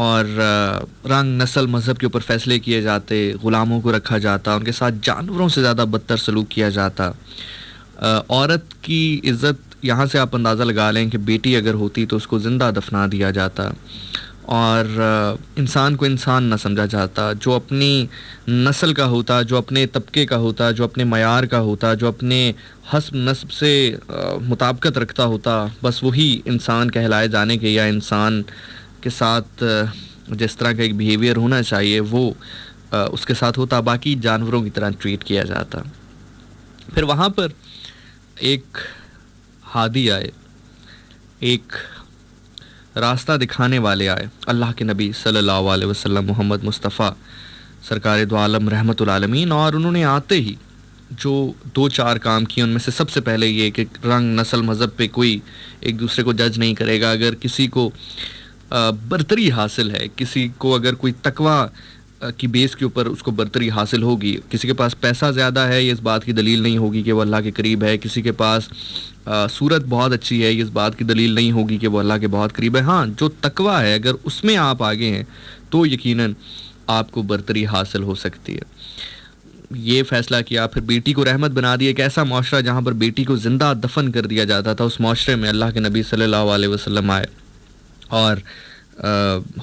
اور رنگ نسل مذہب کے اوپر فیصلے کیے جاتے، غلاموں کو رکھا جاتا، ان کے ساتھ جانوروں سے زیادہ بدتر سلوک کیا جاتا. عورت کی عزت یہاں سے آپ اندازہ لگا لیں کہ بیٹی اگر ہوتی تو اس کو زندہ دفنا دیا جاتا، اور انسان کو انسان نہ سمجھا جاتا. جو اپنی نسل کا ہوتا، جو اپنے طبقے کا ہوتا، جو اپنے معیار کا ہوتا، جو اپنے حسب نسب سے مطابقت رکھتا ہوتا، بس وہی انسان کہلائے جانے کے، یا انسان کے ساتھ جس طرح کا ایک بیہیویئر ہونا چاہیے وہ اس کے ساتھ ہوتا. باقی جانوروں کی طرح ٹریٹ کیا جاتا. پھر وہاں پر ایک ہادی آئے، ایک راستہ دکھانے والے آئے، اللہ کے نبی صلی اللہ علیہ وسلم محمد مصطفیٰ سرکار دو عالم رحمت العالمین. اور انہوں نے آتے ہی جو 2-4 کام کیے، ان میں سے سب سے پہلے یہ کہ رنگ نسل مذہب پہ کوئی ایک دوسرے کو جج نہیں کرے گا. اگر کسی کو برتری حاصل ہے، کسی کو اگر کوئی تقوی کی بیس کے اوپر اس کو برتری حاصل ہوگی، کسی کے پاس پیسہ زیادہ ہے، یہ اس بات کی دلیل نہیں ہوگی کہ وہ اللہ کے قریب ہے. کسی کے پاس صورت بہت اچھی ہے، یہ اس بات کی دلیل نہیں ہوگی کہ وہ اللہ کے بہت قریب ہے. ہاں، جو تقوی ہے اگر اس میں آپ آگے ہیں تو یقیناً آپ کو برتری حاصل ہو سکتی ہے. یہ فیصلہ کیا، پھر بیٹی کو رحمت بنا دیا. ایک ایسا معاشرہ جہاں پر بیٹی کو زندہ دفن کر دیا جاتا تھا، اس معاشرے میں اللہ کے نبی صلی اللہ علیہ وسلم آئے اور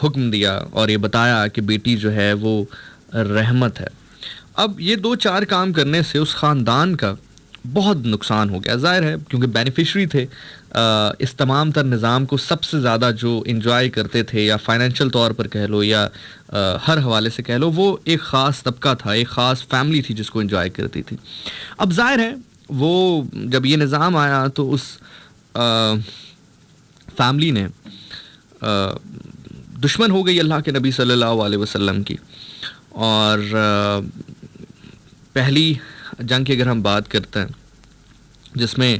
حکم دیا اور یہ بتایا کہ بیٹی جو ہے وہ رحمت ہے. اب یہ 2-4 کام کرنے سے اس خاندان کا بہت نقصان ہو گیا. ظاہر ہے کیونکہ بینیفیشری تھے اس تمام تر نظام کو سب سے زیادہ جو انجوائے کرتے تھے، یا فائنینشیل طور پر کہہ لو یا ہر حوالے سے کہہ لو، وہ ایک خاص طبقہ تھا، ایک خاص فیملی تھی جس کو انجوائے کرتی تھی. اب ظاہر ہے وہ جب یہ نظام آیا تو اس فیملی نے دشمن ہو گئی اللہ کے نبی صلی اللہ علیہ وسلم کی. اور پہلی جنگ کی اگر ہم بات کرتے ہیں، جس میں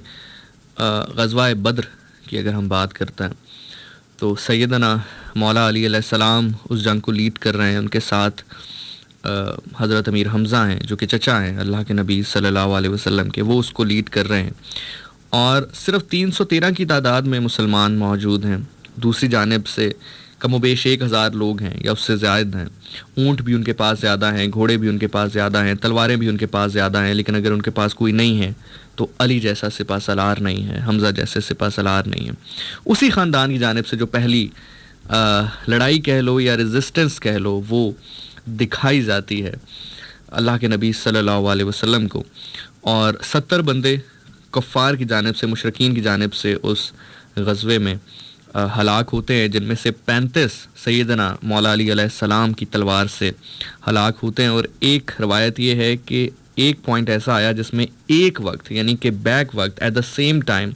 غزوہ بدر کی اگر ہم بات کرتے ہیں، تو سیدنا مولا علی علیہ السلام اس جنگ کو لیڈ کر رہے ہیں. ان کے ساتھ حضرت امیر حمزہ ہیں جو کہ چچا ہیں اللہ کے نبی صلی اللہ علیہ وسلم کے، وہ اس کو لیڈ کر رہے ہیں. اور صرف 313 کی تعداد میں مسلمان موجود ہیں. دوسری جانب سے کم و بیش 1000 لوگ ہیں یا اس سے زائد ہیں. اونٹ بھی ان کے پاس زیادہ ہیں، گھوڑے بھی ان کے پاس زیادہ ہیں، تلواریں بھی ان کے پاس زیادہ ہیں. لیکن اگر ان کے پاس کوئی نہیں ہے تو علی جیسا سپہ سالار نہیں ہے، حمزہ جیسے سپہ سالار نہیں ہے. اسی خاندان کی جانب سے جو پہلی لڑائی کہہ لو یا ریزسٹنس کہہ لو وہ دکھائی جاتی ہے اللہ کے نبی صلی اللہ علیہ وسلم کو. اور 70 بندے کفار کی جانب سے، مشرکین کی جانب سے اس غزوے میں ہلاک ہوتے ہیں، جن میں سے 35 سیدنا مولا علی علیہ السلام کی تلوار سے ہلاک ہوتے ہیں. اور ایک روایت یہ ہے کہ ایک پوائنٹ ایسا آیا جس میں ایک وقت یعنی کہ بیک وقت ایٹ دا سیم ٹائم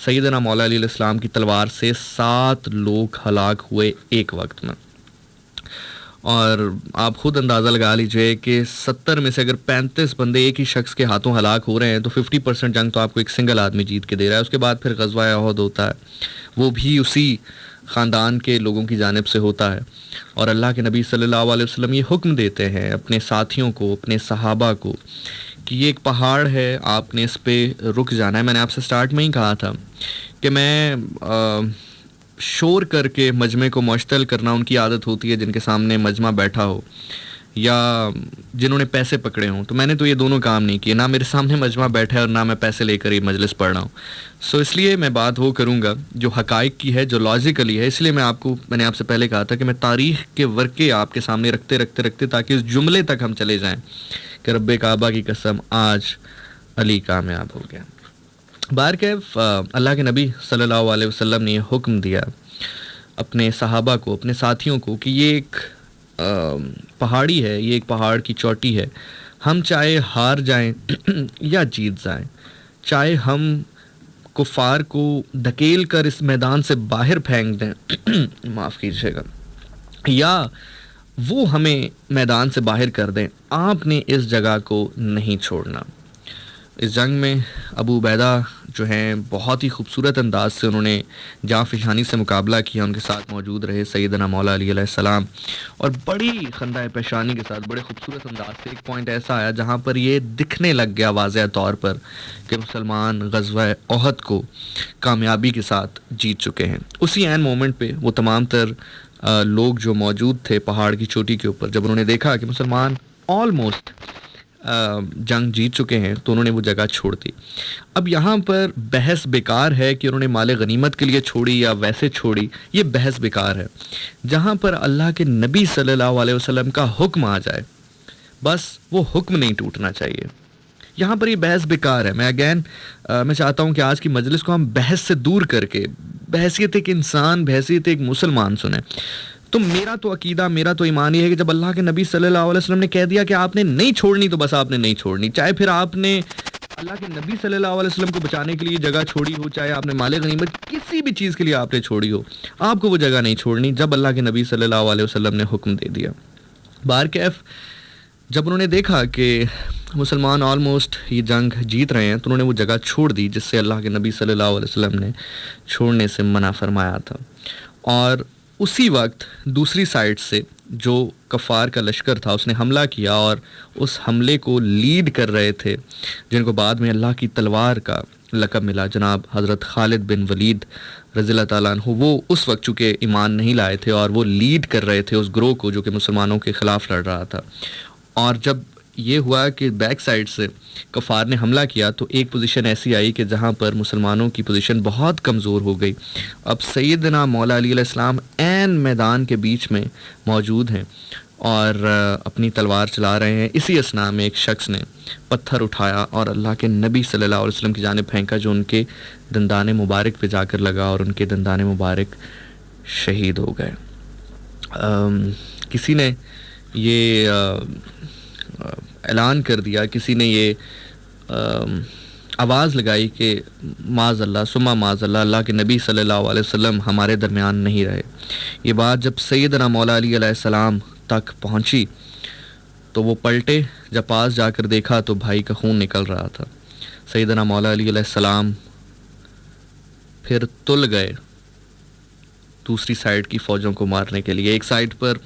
سیدنا مولا علی علیہ السلام کی تلوار سے 7 لوگ ہلاک ہوئے ایک وقت میں. اور آپ خود اندازہ لگا لیجئے کہ 70 میں سے اگر 35 بندے ایک ہی شخص کے ہاتھوں ہلاک ہو رہے ہیں تو 50% جنگ تو آپ کو ایک سنگل آدمی جیت کے دے رہا ہے. اس کے بعد پھر غزوہ احد ہوتا ہے، وہ بھی اسی خاندان کے لوگوں کی جانب سے ہوتا ہے. اور اللہ کے نبی صلی اللہ علیہ وسلم یہ حکم دیتے ہیں اپنے ساتھیوں کو، اپنے صحابہ کو، کہ یہ ایک پہاڑ ہے، آپ نے اس پہ رک جانا ہے. میں نے آپ سے سٹارٹ میں ہی کہا تھا کہ میں شور کر کے مجمع کو معطل کرنا ان کی عادت ہوتی ہے جن کے سامنے مجمع بیٹھا ہو یا جنہوں نے پیسے پکڑے ہوں. تو میں نے تو یہ دونوں کام نہیں کیے، نہ میرے سامنے مجمع بیٹھا ہے اور نہ میں پیسے لے کر یہ مجلس پڑھ رہا ہوں. سو اس لیے میں بات وہ کروں گا جو حقائق کی ہے، جو لاجیکلی ہے. اس لیے میں نے آپ سے پہلے کہا تھا کہ میں تاریخ کے ورقے آپ کے سامنے رکھتے تاکہ اس جملے تک ہم چلے جائیں کہ رب کعبہ کی قسم آج علی کامیاب ہو گیا. بہرکیف اللہ کے نبی صلی اللہ علیہ وسلم نے یہ حکم دیا اپنے صحابہ کو، اپنے ساتھیوں کو کہ یہ ایک پہاڑی ہے، یہ ایک پہاڑ کی چوٹی ہے. ہم چاہے ہار جائیں یا جیت جائیں، چاہے ہم کفار کو دھکیل کر اس میدان سے باہر پھینک دیں معاف کیجیے گا، یا وہ ہمیں میدان سے باہر کر دیں، آپ نے اس جگہ کو نہیں چھوڑنا. اس جنگ میں ابو عبیدہ جو ہیں بہت ہی خوبصورت انداز سے انہوں نے جاں فشانی سے مقابلہ کیا، ان کے ساتھ موجود رہے سیدنا مولا علی علیہ السلام، اور بڑی خندہ پیشانی کے ساتھ بڑے خوبصورت انداز سے ایک پوائنٹ ایسا آیا جہاں پر یہ دکھنے لگ گیا واضح طور پر کہ مسلمان غزوہ احد کو کامیابی کے ساتھ جیت چکے ہیں. اسی عین مومنٹ پہ وہ تمام تر لوگ جو موجود تھے پہاڑ کی چوٹی کے اوپر، جب انہوں نے دیکھا کہ مسلمان آلموسٹ جنگ جیت چکے ہیں تو انہوں نے وہ جگہ چھوڑ دی۔ اب یہاں پر بحث بیکار ہے کہ انہوں نے مال غنیمت کے لیے چھوڑی یا ویسے چھوڑی، یہ بحث بیکار ہے۔ جہاں پر اللہ کے نبی صلی اللہ علیہ وسلم کا حکم آ جائے، بس وہ حکم نہیں ٹوٹنا چاہیے۔ یہاں پر یہ بحث بیکار ہے۔ میں چاہتا ہوں کہ آج کی مجلس کو ہم بحث سے دور کر کے بحیثیت ایک انسان، بحیثیت ایک مسلمان سنیں۔ تو میرا تو عقیدہ، میرا تو ایمان یہ ہے کہ جب اللہ کے نبی صلی اللہ علیہ وسلم نے کہہ دیا کہ آپ نے نہیں چھوڑنی تو بس آپ نے نہیں چھوڑنی، چاہے پھر آپ نے اللہ کے نبی صلی اللہ علیہ وسلم کو بچانے کے لیے جگہ چھوڑی ہو، چاہے آپ نے مال غنیمت کسی بھی چیز کے لیے آپ نے چھوڑی ہو، آپ کو وہ جگہ نہیں چھوڑنی جب اللہ کے نبی صلی اللہ علیہ وسلم نے حکم دے دیا۔ بہرکیف جب انہوں نے دیکھا کہ مسلمان آلموسٹ یہ جنگ جیت رہے ہیں تو انہوں نے وہ جگہ چھوڑ دی جس سے اللہ کے نبی صلی اللہ علیہ وسلم نے چھوڑنے سے منع فرمایا تھا۔ اور اسی وقت دوسری سائڈ سے جو کفار کا لشکر تھا اس نے حملہ کیا، اور اس حملے کو لیڈ کر رہے تھے جن کو بعد میں اللہ کی تلوار کا لقب ملا، جناب حضرت خالد بن ولید رضی اللہ تعالیٰ عنہ۔ وہ اس وقت چونکہ ایمان نہیں لائے تھے اور وہ لیڈ کر رہے تھے اس گروہ کو جو کہ مسلمانوں کے خلاف لڑ رہا تھا۔ اور جب یہ ہوا کہ بیک سائڈ سے کفار نے حملہ کیا تو ایک پوزیشن ایسی آئی کہ جہاں پر مسلمانوں کی پوزیشن بہت کمزور ہو گئی۔ اب سیدنا مولا علی علیہ السلام عین میدان کے بیچ میں موجود ہیں اور اپنی تلوار چلا رہے ہیں۔ اسی اثناء میں ایک شخص نے پتھر اٹھایا اور اللہ کے نبی صلی اللہ علیہ وسلم کی جانب پھینکا، جو ان کے دندان مبارک پہ جا کر لگا اور ان کے دندان مبارک شہید ہو گئے۔ کسی نے یہ اعلان کر دیا، کسی نے یہ آواز لگائی کہ معاذ اللہ ثم معاذ اللہ، اللہ کے نبی صلی اللہ علیہ وسلم ہمارے درمیان نہیں رہے۔ یہ بات جب سیدنا مولا علی علیہ السلام تک پہنچی تو وہ پلٹے، جب پاس جا کر دیکھا تو بھائی کا خون نکل رہا تھا۔ سیدنا مولا علی علیہ السلام پھر تل گئے دوسری سائڈ کی فوجوں کو مارنے کے لیے۔ ایک سائڈ پر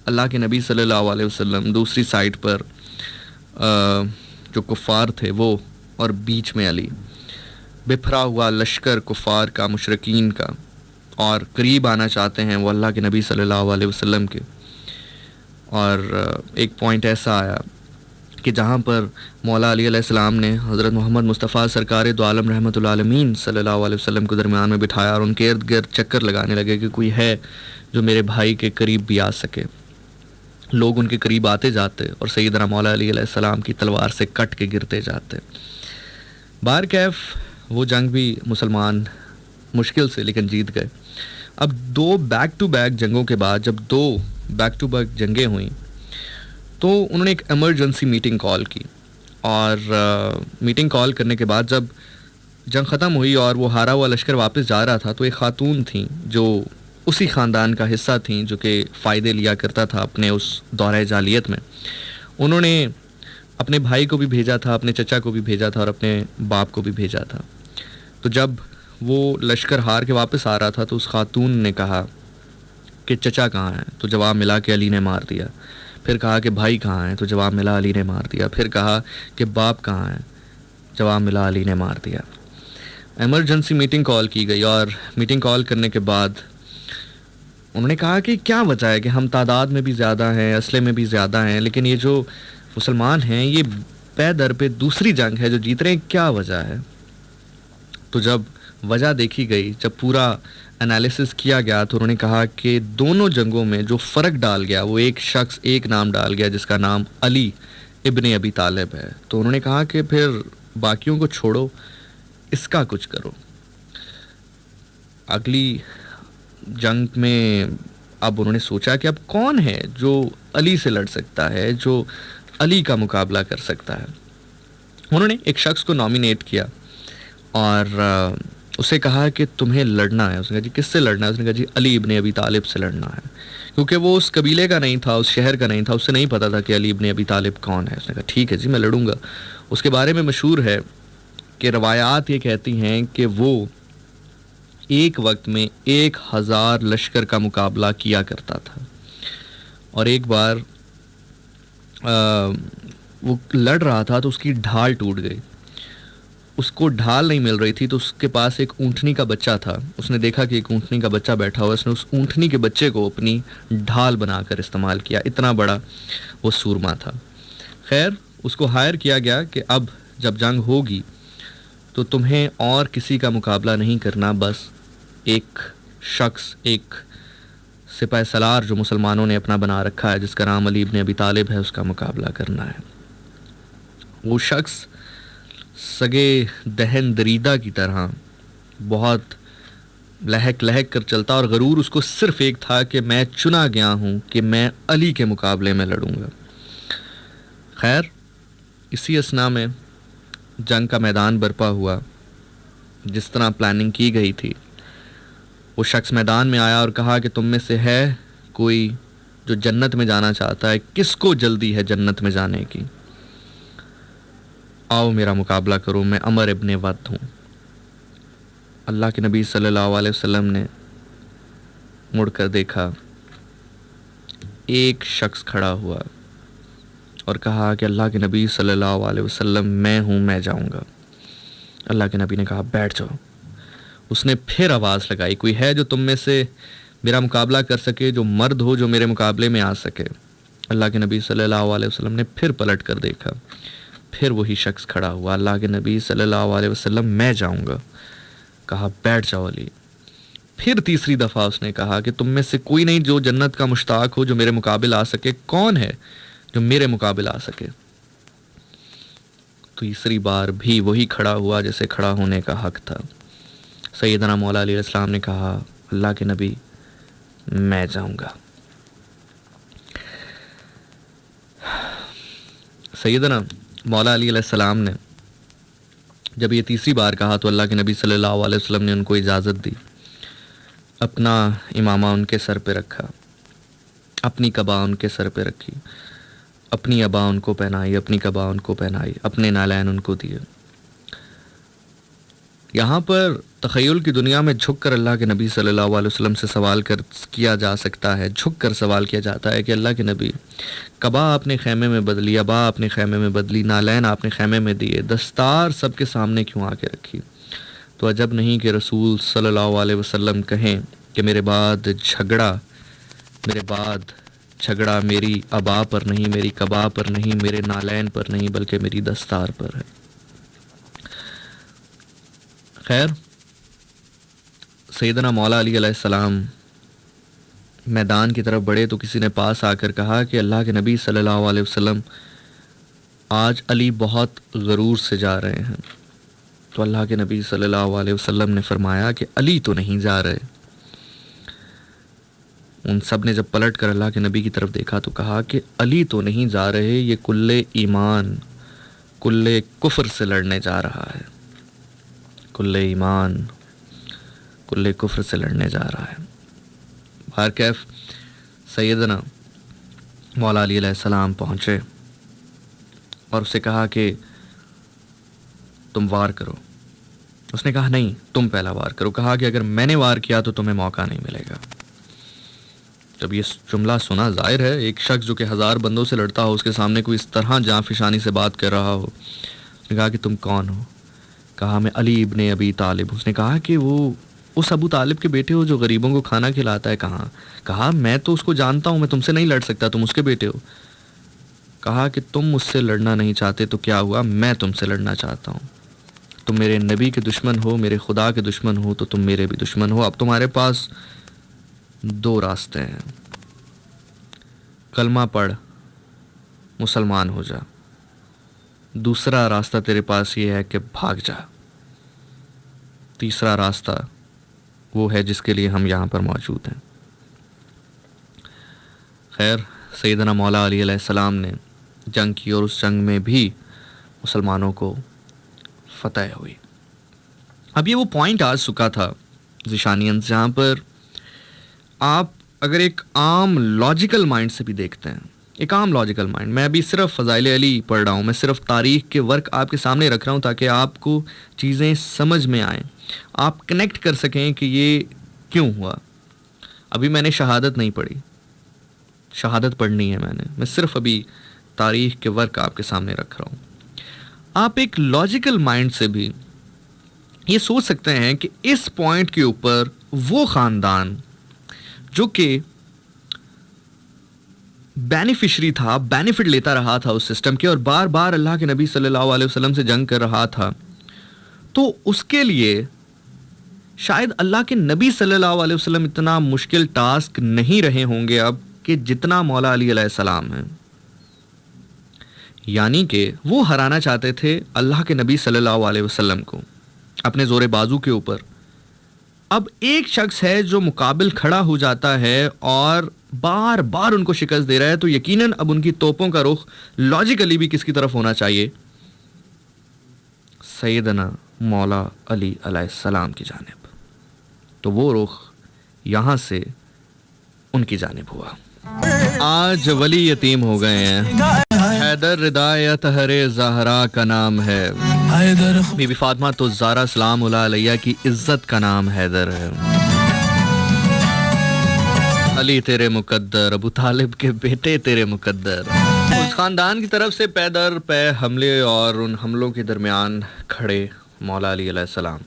اللہ کے نبی صلی اللہ علیہ وسلم، دوسری سائڈ پر جو کفار تھے وہ، اور بیچ میں علی۔ بپھرا ہوا لشکر کفار کا، مشرکین کا، اور قریب آنا چاہتے ہیں وہ اللہ کے نبی صلی اللہ علیہ وسلم کے۔ اور ایک پوائنٹ ایسا آیا کہ جہاں پر مولا علی علیہ السلام نے حضرت محمد مصطفیٰ سرکار دو عالم رحمۃ اللہ عالمین صلی اللہ علیہ وسلم کو درمیان میں بٹھایا اور ان کے ارد گرد چکر لگانے لگے کہ کوئی ہے جو میرے بھائی کے قریب بھی آ سکے۔ لوگ ان کے قریب آتے جاتے اور سیدنا مولا علی علیہ السلام کی تلوار سے کٹ کے گرتے جاتے۔ بہرکیف وہ جنگ بھی مسلمان مشکل سے لیکن جیت گئے۔ اب دو بیک ٹو بیک جنگوں کے بعد جب دو بیک ٹو بیک جنگیں ہوئیں تو انہوں نے ایک ایمرجنسی میٹنگ کال کی، اور میٹنگ کال کرنے کے بعد جب جنگ ختم ہوئی اور وہ ہارا ہوا لشکر واپس جا رہا تھا تو ایک خاتون تھیں جو اسی خاندان کا حصہ تھیں جو کہ فائدے لیا کرتا تھا اپنے اس دورہ جاہلیت میں۔ انہوں نے اپنے بھائی کو بھی بھیجا تھا، اپنے چچا کو بھی بھیجا تھا اور اپنے باپ کو بھی بھیجا تھا۔ تو جب وہ لشکر ہار کے واپس آ رہا تھا تو اس خاتون نے کہا کہ چچا کہاں ہیں؟ تو جواب ملا کہ علی نے مار دیا۔ پھر کہا کہ بھائی کہاں ہیں؟ تو جواب ملا علی نے مار دیا۔ پھر کہا کہ باپ کہاں ہیں؟ جواب ملا علی نے مار دیا۔ ایمرجنسی میٹنگ کال کی گئی، اور میٹنگ کال کرنے کے بعد انہوں نے کہا کہ کیا وجہ ہے کہ ہم تعداد میں بھی زیادہ ہیں، اسلحے میں بھی زیادہ ہیں، لیکن یہ جو مسلمان ہیں یہ پے در پہ دوسری جنگ ہے جو جیت رہے ہیں، کیا وجہ ہے؟ تو جب وجہ دیکھی گئی، جب پورا انالیسس کیا گیا تو انہوں نے کہا کہ دونوں جنگوں میں جو فرق ڈال گیا وہ ایک شخص، ایک نام ڈال گیا جس کا نام علی ابن ابی طالب ہے۔ تو انہوں نے کہا کہ پھر باقیوں کو چھوڑو، اس کا کچھ کرو۔ اگلی جنگ میں اب انہوں نے سوچا کہ اب کون ہے جو علی سے لڑ سکتا ہے، جو علی کا مقابلہ کر سکتا ہے۔ انہوں نے ایک شخص کو نامینیٹ کیا اور اسے کہا کہ تمہیں لڑنا ہے۔ اس نے کہا جی کس سے لڑنا ہے؟ اس نے کہا جی علی ابن ابی طالب سے لڑنا ہے، کیونکہ وہ اس قبیلے کا نہیں تھا، اس شہر کا نہیں تھا، اسے نہیں پتا تھا کہ علی ابن ابی طالب کون ہے۔ اس نے کہا ٹھیک ہے جی میں لڑوں گا۔ اس کے بارے میں مشہور ہے کہ روایات یہ کہتی ہیں کہ وہ ایک وقت میں 1000 لشکر کا مقابلہ کیا کرتا تھا، اور ایک بار وہ لڑ رہا تھا تو اس کی ڈھال ٹوٹ گئی، اس کو ڈھال نہیں مل رہی تھی تو اس کے پاس ایک اونٹنی کا بچہ تھا. اس نے دیکھا کہ ایک اونٹنی کا بچہ بیٹھا ہوا, اس نے اس اونٹنی کے بچے کو اپنی ڈھال بنا کر استعمال کیا. اتنا بڑا وہ سورما تھا. خیر, اس کو ہائر کیا گیا کہ اب جب جنگ ہوگی تو تمہیں اور کسی کا مقابلہ نہیں کرنا, بس ایک شخص, ایک سپہ سالار جو مسلمانوں نے اپنا بنا رکھا ہے, جس کا نام علی ابن ابی طالب ہے, اس کا مقابلہ کرنا ہے. وہ شخص سگے دہن دریدہ کی طرح بہت لہک لہک کر چلتا, اور غرور اس کو صرف ایک تھا کہ میں چنا گیا ہوں کہ میں علی کے مقابلے میں لڑوں گا. خیر, اسی اثنا میں جنگ کا میدان برپا ہوا. جس طرح پلاننگ کی گئی تھی, وہ شخص میدان میں آیا اور کہا کہ تم میں سے ہے کوئی جو جنت میں جانا چاہتا ہے؟ کس کو جلدی ہے جنت میں جانے کی؟ آؤ میرا مقابلہ کرو, میں عمر ابن ود ہوں. اللہ کے نبی صلی اللہ علیہ وسلم نے مڑ کر دیکھا, ایک شخص کھڑا ہوا اور کہا کہ اللہ کے نبی صلی اللہ علیہ وسلم, میں ہوں, میں جاؤں گا. اللہ کے نبی نے کہا بیٹھ جاؤ. اس نے پھر آواز لگائی, کوئی ہے جو تم میں سے میرا مقابلہ کر سکے, جو مرد ہو, جو میرے مقابلے میں آ سکے؟ اللہ کے نبی صلی اللہ علیہ وسلم نے پھر پلٹ کر دیکھا, پھر وہی شخص کھڑا ہوا. اللہ کے نبی صلی اللہ علیہ وسلم, میں جاؤں گا. کہا بیٹھ جاؤ علی. پھر تیسری دفعہ اس نے کہا کہ تم میں سے کوئی نہیں جو جنت کا مشتاق ہو, جو میرے مقابل آ سکے؟ کون ہے جو میرے مقابل آ سکے؟ تیسری بار بھی وہی کھڑا ہوا جیسے کھڑا ہونے کا حق تھا. سیدنا مولا علیہ السلام نے کہا, اللہ کے نبی, میں جاؤں گا. سیدنا مولا علی علیہ السلام نے جب یہ تیسری بار کہا تو اللہ کے نبی صلی اللہ علیہ وسلم نے ان کو اجازت دی. اپنا امامہ ان کے سر پہ رکھا, اپنی قبا ان کے سر پہ رکھی, اپنی ابا ان کو پہنائی, اپنی قبا ان کو پہنائی, اپنے نالین ان کو دیے. یہاں پر تخیل کی دنیا میں جھک کر اللہ کے نبی صلی اللہ علیہ وسلم سے سوال کیا جا سکتا ہے, جھک کر سوال کیا جاتا ہے کہ اللہ کے نبی, قبا آپ نے خیمے میں بدلی, ابا آپ نے خیمے میں بدلی, نالین آپ نے خیمے میں دیے, دستار سب کے سامنے کیوں آ کے رکھی؟ تو عجب نہیں کہ رسول صلی اللہ علیہ وسلم کہیں کہ میرے بعد جھگڑا میری ابا پر نہیں, میری قبا پر نہیں, میرے نالین پر نہیں, بلکہ میری دستار پر ہے. خیر, سیدنا مولا علی علیہ السلام میدان کی طرف بڑھے تو کسی نے پاس آ کر کہا کہ اللہ کے نبی صلی اللہ علیہ وسلم, آج علی بہت غرور سے جا رہے ہیں. تو اللہ کے نبی صلی اللہ علیہ وسلم نے فرمایا کہ علی تو نہیں جا رہے. ان سب نے جب پلٹ کر اللہ کے نبی کی طرف دیکھا تو کہا کہ علی تو نہیں جا رہے, یہ کل ایمان, کل کفر سے لڑنے جا رہا ہے. کل ایمان, کل کفر سے لڑنے جا رہا ہے. بہر کیف سیدنا مولا علی علیہ السلام پہنچے اور اسے کہا کہ تم وار کرو. اس نے کہا نہیں, تم پہلا وار کرو. کہا کہ اگر میں نے وار کیا تو تمہیں موقع نہیں ملے گا. جب یہ جملہ سنا, ظاہر ہے ایک شخص جو کہ 1000 بندوں سے لڑتا ہو, اس کے سامنے کوئی اس طرح جاں فشانی سے بات کر رہا ہو. اس نے کہا کہ تم کون ہو؟ کہا میں علی ابن ابی طالب. اس نے کہا کہ وہ اس ابو طالب کے بیٹے ہو جو غریبوں کو کھانا کھلاتا ہے؟ کہاں. کہا میں تو اس کو جانتا ہوں, میں تم سے نہیں لڑ سکتا, تم اس کے بیٹے ہو. کہا کہ تم مجھ سے لڑنا نہیں چاہتے تو کیا ہوا, میں تم سے لڑنا چاہتا ہوں. تم میرے نبی کے دشمن ہو, میرے خدا کے دشمن ہو, تو تم میرے بھی دشمن ہو. اب تمہارے پاس 2 راستے ہیں, کلمہ پڑھ مسلمان ہو جا, دوسرا راستہ تیرے پاس یہ ہے کہ بھاگ جا, تیسرا راستہ وہ ہے جس کے لیے ہم یہاں پر موجود ہیں. خیر, سیدنا مولا علی علیہ السلام نے جنگ کی اور اس جنگ میں بھی مسلمانوں کو فتح ہوئی. اب یہ وہ پوائنٹ آ چکا تھا ذیشانین, جہاں پر آپ اگر ایک عام لاجیکل مائنڈ سے بھی دیکھتے ہیں, ایک عام لاجیکل مائنڈ, میں ابھی صرف فضائل علی پڑھ رہا ہوں, میں صرف تاریخ کے ورک آپ کے سامنے رکھ رہا ہوں تاکہ آپ کو چیزیں سمجھ میں آئیں, آپ کنیکٹ کر سکیں کہ یہ کیوں ہوا. ابھی میں نے شہادت نہیں پڑھی, شہادت پڑھنی ہے میں صرف ابھی تاریخ کے ورک آپ کے سامنے رکھ رہا ہوں. آپ ایک لاجیکل مائنڈ سے بھی یہ سوچ سکتے ہیں کہ اس پوائنٹ کے اوپر وہ خاندان جو کہ بینیفیشری تھا، بینیفٹ لیتا رہا تھا اس سسٹم کے، اور بار بار اللہ کے نبی صلی اللہ علیہ وسلم سے جنگ کر رہا تھا، تو اس کے لیے شاید اللہ کے نبی صلی اللہ علیہ وسلم اتنا مشکل ٹاسک نہیں رہے ہوں گے اب کہ جتنا مولا علی علیہ السلام ہیں. یعنی کہ وہ ہرانا چاہتے تھے اللہ کے نبی صلی اللہ علیہ وسلم کو اپنے زور بازو کے اوپر. اب ایک شخص ہے جو مقابل کھڑا ہو جاتا ہے اور بار بار ان کو شکست دے رہا ہے، تو یقیناً اب ان کی توپوں کا رخ لاجیکلی بھی کس کی طرف ہونا چاہیے؟ سیدنا مولا علی علیہ السلام کی جانب. تو وہ رخ یہاں سے ان کی جانب ہوا. آج ولی یتیم ہو گئے ہیں. حیدر رضا طہر زہرا کا نام ہے. بی بی فاطمہ تو زہرا سلام اللہ علیہ کی عزت کا نام حیدر ہے. علی تیرے مقدر، ابو طالب کے بیٹے تیرے مقدر. اس خاندان کی طرف سے پے در پے حملے اور ان حملوں کے درمیان کھڑے مولا علی علیہ السلام.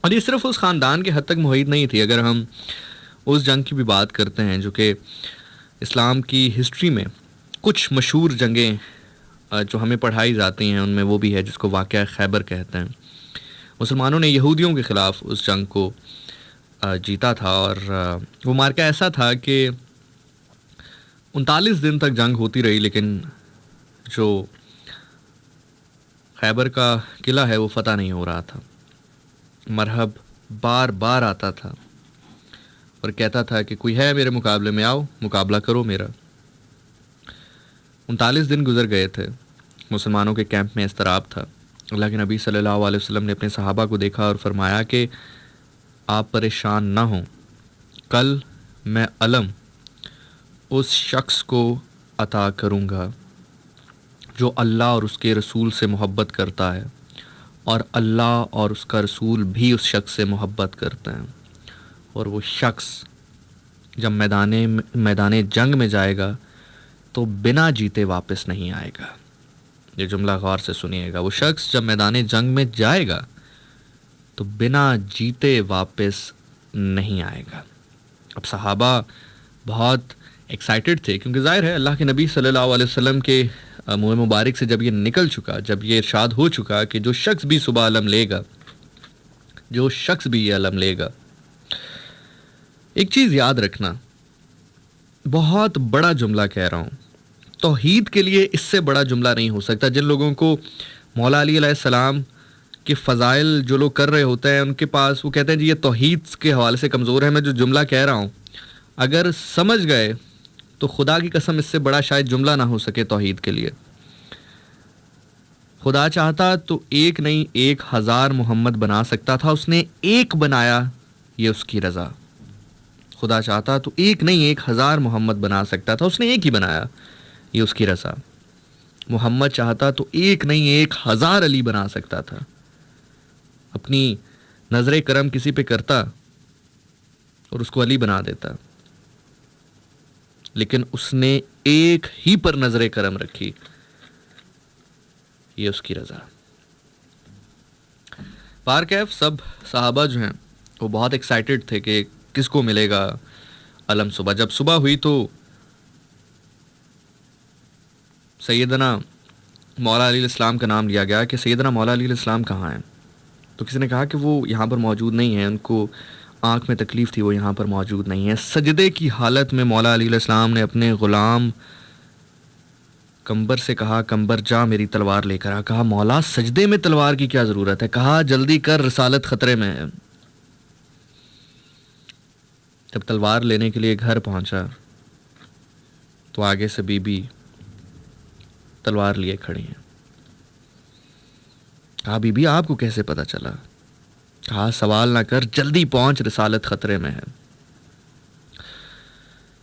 اور یہ صرف اس خاندان کے حد تک محیط نہیں تھی. اگر ہم اس جنگ کی بھی بات کرتے ہیں جو کہ اسلام کی ہسٹری میں کچھ مشہور جنگیں جو ہمیں پڑھائی جاتی ہیں، ان میں وہ بھی ہے جس کو واقعہ خیبر کہتے ہیں. مسلمانوں نے یہودیوں کے خلاف اس جنگ کو جیتا تھا، اور وہ مارکہ ایسا تھا کہ 39 دن تک جنگ ہوتی رہی، لیکن جو خیبر کا قلعہ ہے وہ فتح نہیں ہو رہا تھا. مرحب بار بار آتا تھا اور کہتا تھا کہ کوئی ہے میرے مقابلے میں، آؤ مقابلہ کرو میرا. 39 دن گزر گئے تھے. مسلمانوں کے کیمپ میں اضطراب تھا. اللہ کے نبی صلی اللہ علیہ وسلم نے اپنے صحابہ کو دیکھا اور فرمایا کہ آپ پریشان نہ ہوں، کل میں علم اس شخص کو عطا کروں گا جو اللہ اور اس کے رسول سے محبت کرتا ہے، اور اللہ اور اس کا رسول بھی اس شخص سے محبت کرتے ہیں. اور وہ شخص جب میدان جنگ میں جائے گا تو بنا جیتے واپس نہیں آئے گا. یہ جملہ غور سے سنیے گا. وہ شخص جب میدان جنگ میں جائے گا تو بنا جیتے واپس نہیں آئے گا. اب صحابہ بہت ایکسائٹڈ تھے، کیونکہ ظاہر ہے اللہ کے نبی صلی اللہ علیہ وسلم کے منہ مبارک سے جب یہ نکل چکا، جب یہ ارشاد ہو چکا کہ جو شخص بھی صبح علم لے گا، جو شخص بھی یہ علم لے گا. ایک چیز یاد رکھنا، بہت بڑا جملہ کہہ رہا ہوں، توحید کے لیے اس سے بڑا جملہ نہیں ہو سکتا. جن لوگوں کو مولا علی علیہ السلام کے فضائل جو لوگ کر رہے ہوتے ہیں، ان کے پاس وہ کہتے ہیں جی یہ توحید کے حوالے سے کمزور ہے. میں جو جملہ کہہ رہا ہوں اگر سمجھ گئے تو خدا کی قسم اس سے بڑا شاید جملہ نہ ہو سکے توحید کے لیے. خدا چاہتا تو ایک نہیں 1000 محمد بنا سکتا تھا، اس نے ایک بنایا، یہ اس کی رضا. خدا چاہتا تو ایک نہیں 1000 محمد بنا سکتا تھا، اس نے ایک ہی بنایا، یہ اس کی رضا. محمد چاہتا تو ایک نہیں 1000 علی بنا سکتا تھا. اپنی نظر کرم کسی پہ کرتا اور اس کو علی بنا دیتا، لیکن اس نے ایک ہی پر نظر کرم رکھی، یہ اس کی رضا. بارکیف سب صحابہ جو ہیں وہ بہت ایکسائٹڈ تھے کہ کس کو ملے گا علم صبح. جب صبح ہوئی تو سیدنا مولا علی السلام کا نام لیا گیا کہ سیدنا مولا علی السلام کہاں ہیں. تو کسی نے کہا کہ وہ یہاں پر موجود نہیں ہیں، ان کو آنکھ میں تکلیف تھی، وہ یہاں پر موجود نہیں ہیں. سجدے کی حالت میں مولا علی السلام نے اپنے غلام کمبر سے کہا کمبر جا میری تلوار لے کر آ. کہا مولا سجدے میں تلوار کی کیا ضرورت ہے؟ کہا جلدی کر رسالت خطرے میں ہے. جب تلوار لینے کے لیے گھر پہنچا تو آگے سے بی بی تلوار لیے کھڑی ہیں. کہا بی بی آپ کو کیسے پتا چلا؟ کہا سوال نہ کر، جلدی پہنچ، رسالت خطرے میں ہے.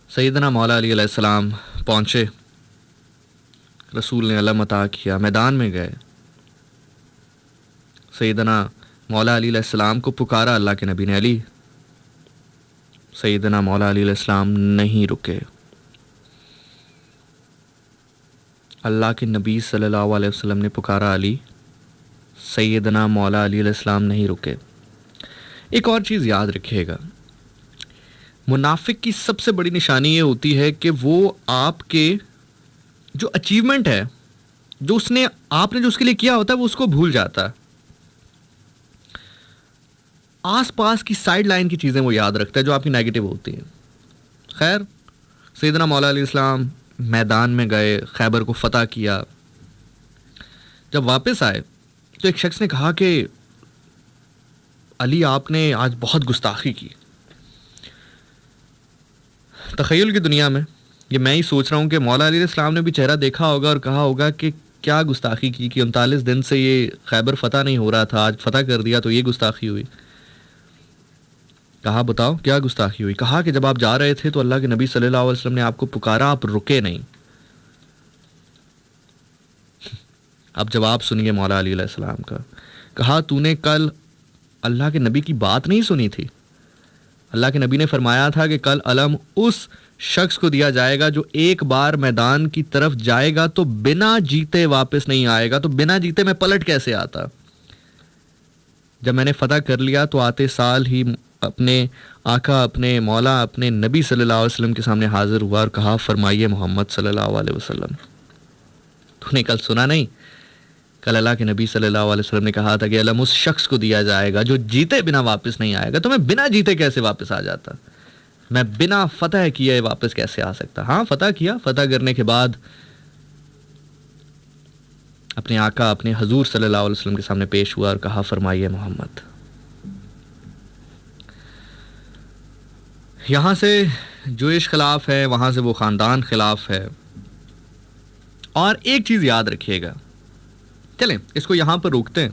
سیدنا مولا علی علیہ السلام پہنچے، رسول نے علم عطا کیا، میدان میں گئے. سیدنا مولا علی علیہ السلام کو پکارا اللہ کے نبی نے، علی. سیدنا مولا علی علیہ السلام نہیں رکے. اللہ کے نبی صلی اللہ علیہ وسلم نے پکارا علی. سیدنا مولا علی علیہ السلام نہیں رکے. ایک اور چیز یاد رکھیے گا, منافق کی سب سے بڑی نشانی یہ ہوتی ہے کہ وہ آپ کے جو اچیومنٹ ہے, جو آپ نے جو اس کے لیے کیا ہوتا ہے, وہ اس کو بھول جاتا ہے. آس پاس کی سائڈ لائن کی چیزیں وہ یاد رکھتا ہے جو آپ کی نیگیٹو ہوتی ہیں. خیر, سیدنا مولا علیہ السلام میدان میں گئے, خیبر کو فتح کیا. جب واپس آئے تو ایک شخص نے کہا کہ علی, آپ نے آج بہت گستاخی کی. تخیل کی دنیا میں یہ میں ہی سوچ رہا ہوں کہ مولا علیہ السلام نے بھی چہرہ دیکھا ہوگا اور کہا ہوگا کہ کیا گستاخی کی کہ 39 دن سے یہ خیبر فتح نہیں ہو رہا تھا, آج فتح کر دیا تو یہ گستاخی ہوئی. کہا بتاؤ کیا گستاخی ہوئی؟ کہا کہ جب آپ جا رہے تھے تو اللہ کے نبی صلی اللہ علیہ وسلم نے آپ کو پکارا, آپ رکے نہیں. اب جواب سنیے مولا علی علیہ السلام کا. کہا تو نے کل اللہ کے نبی کی بات نہیں سنی تھی؟ اللہ کے نبی نے فرمایا تھا کہ کل علم اس شخص کو دیا جائے گا جو ایک بار میدان کی طرف جائے گا تو بنا جیتے واپس نہیں آئے گا. تو بنا جیتے میں پلٹ کیسے آتا؟ جب میں نے فتح کر لیا تو آتے سال ہی اپنے آقا, اپنے مولا, اپنے نبی صلی اللہ علیہ وسلم کے سامنے حاضر ہوا اور کہا فرمائیے محمد صلی اللہ علیہ وسلم. تو نے کل سنا نہیں؟ کل اللہ کے نبی صلی اللہ علیہ وسلم نے کہا تھا کہ علم اس شخص کو دیا جائے گا جو جیتے بنا واپس نہیں آئے گا. تو میں بنا جیتے کیسے واپس آ جاتا؟ میں بنا فتح کیے واپس کیسے آ سکتا؟ ہاں فتح کیا. فتح کرنے کے بعد اپنے آقا, اپنے حضور صلی اللہ علیہ وسلم کے سامنے پیش ہوا اور کہا فرمائیے محمد. یہاں سے جوئش خلاف ہے, وہاں سے وہ خاندان خلاف ہے. اور ایک چیز یاد رکھیے گا, چلیں اس کو یہاں پر روکتے ہیں.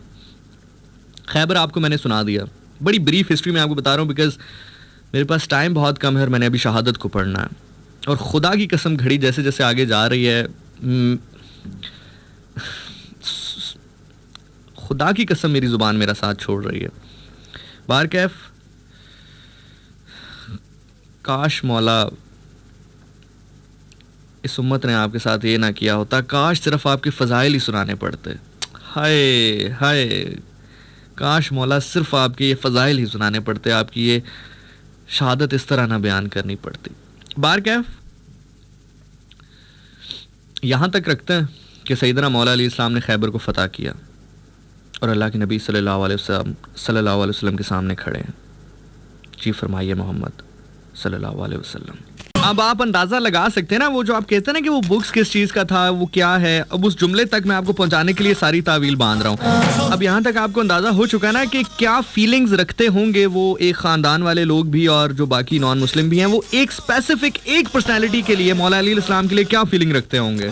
خیبر آپ کو میں نے سنا دیا, بڑی بریف ہسٹری میں آپ کو بتا رہا ہوں بیکاز میرے پاس ٹائم بہت کم ہے اور میں نے ابھی شہادت کو پڑھنا ہے. اور خدا کی قسم گھڑی جیسے جیسے آگے جا رہی ہے, خدا کی قسم میری زبان میرا ساتھ چھوڑ رہی ہے. بارکیف, کاش مولا اس امت نے آپ کے ساتھ یہ نہ کیا ہوتا, کاش صرف آپ کے فضائل ہی سنانے پڑتے. ہائے ہائے, کاش مولا صرف آپ کے یہ فضائل ہی سنانے پڑتے, آپ کی یہ شہادت اس طرح نہ بیان کرنی پڑتی. بارکیف, یہاں تک رکھتے ہیں کہ سیدنا مولا علیہ السلام نے خیبر کو فتح کیا اور اللہ کے نبی صلی اللہ علیہ وسلم کے سامنے کھڑے ہیں. جی فرمائیے محمد صلی اللہ علیہ وسلم. اب آپ اندازہ لگا سکتے ہیں نا, وہ جو آپ کہتے ہیں نا کہ وہ بکس کس چیز کا تھا, وہ کیا ہے. اب اس جملے تک میں آپ کو پہنچانے کے لیے ساری تعویل باندھ رہا ہوں. اب یہاں تک آپ کو اندازہ ہو چکا ہے نا کہ کیا فیلنگز رکھتے ہوں گے وہ ایک خاندان والے لوگ بھی اور جو باقی نان مسلم بھی ہیں, وہ ایک اسپیسیفک ایک پرسنالٹی کے لیے, مولا علیہ السلام کے لیے کیا فیلنگ رکھتے ہوں گے.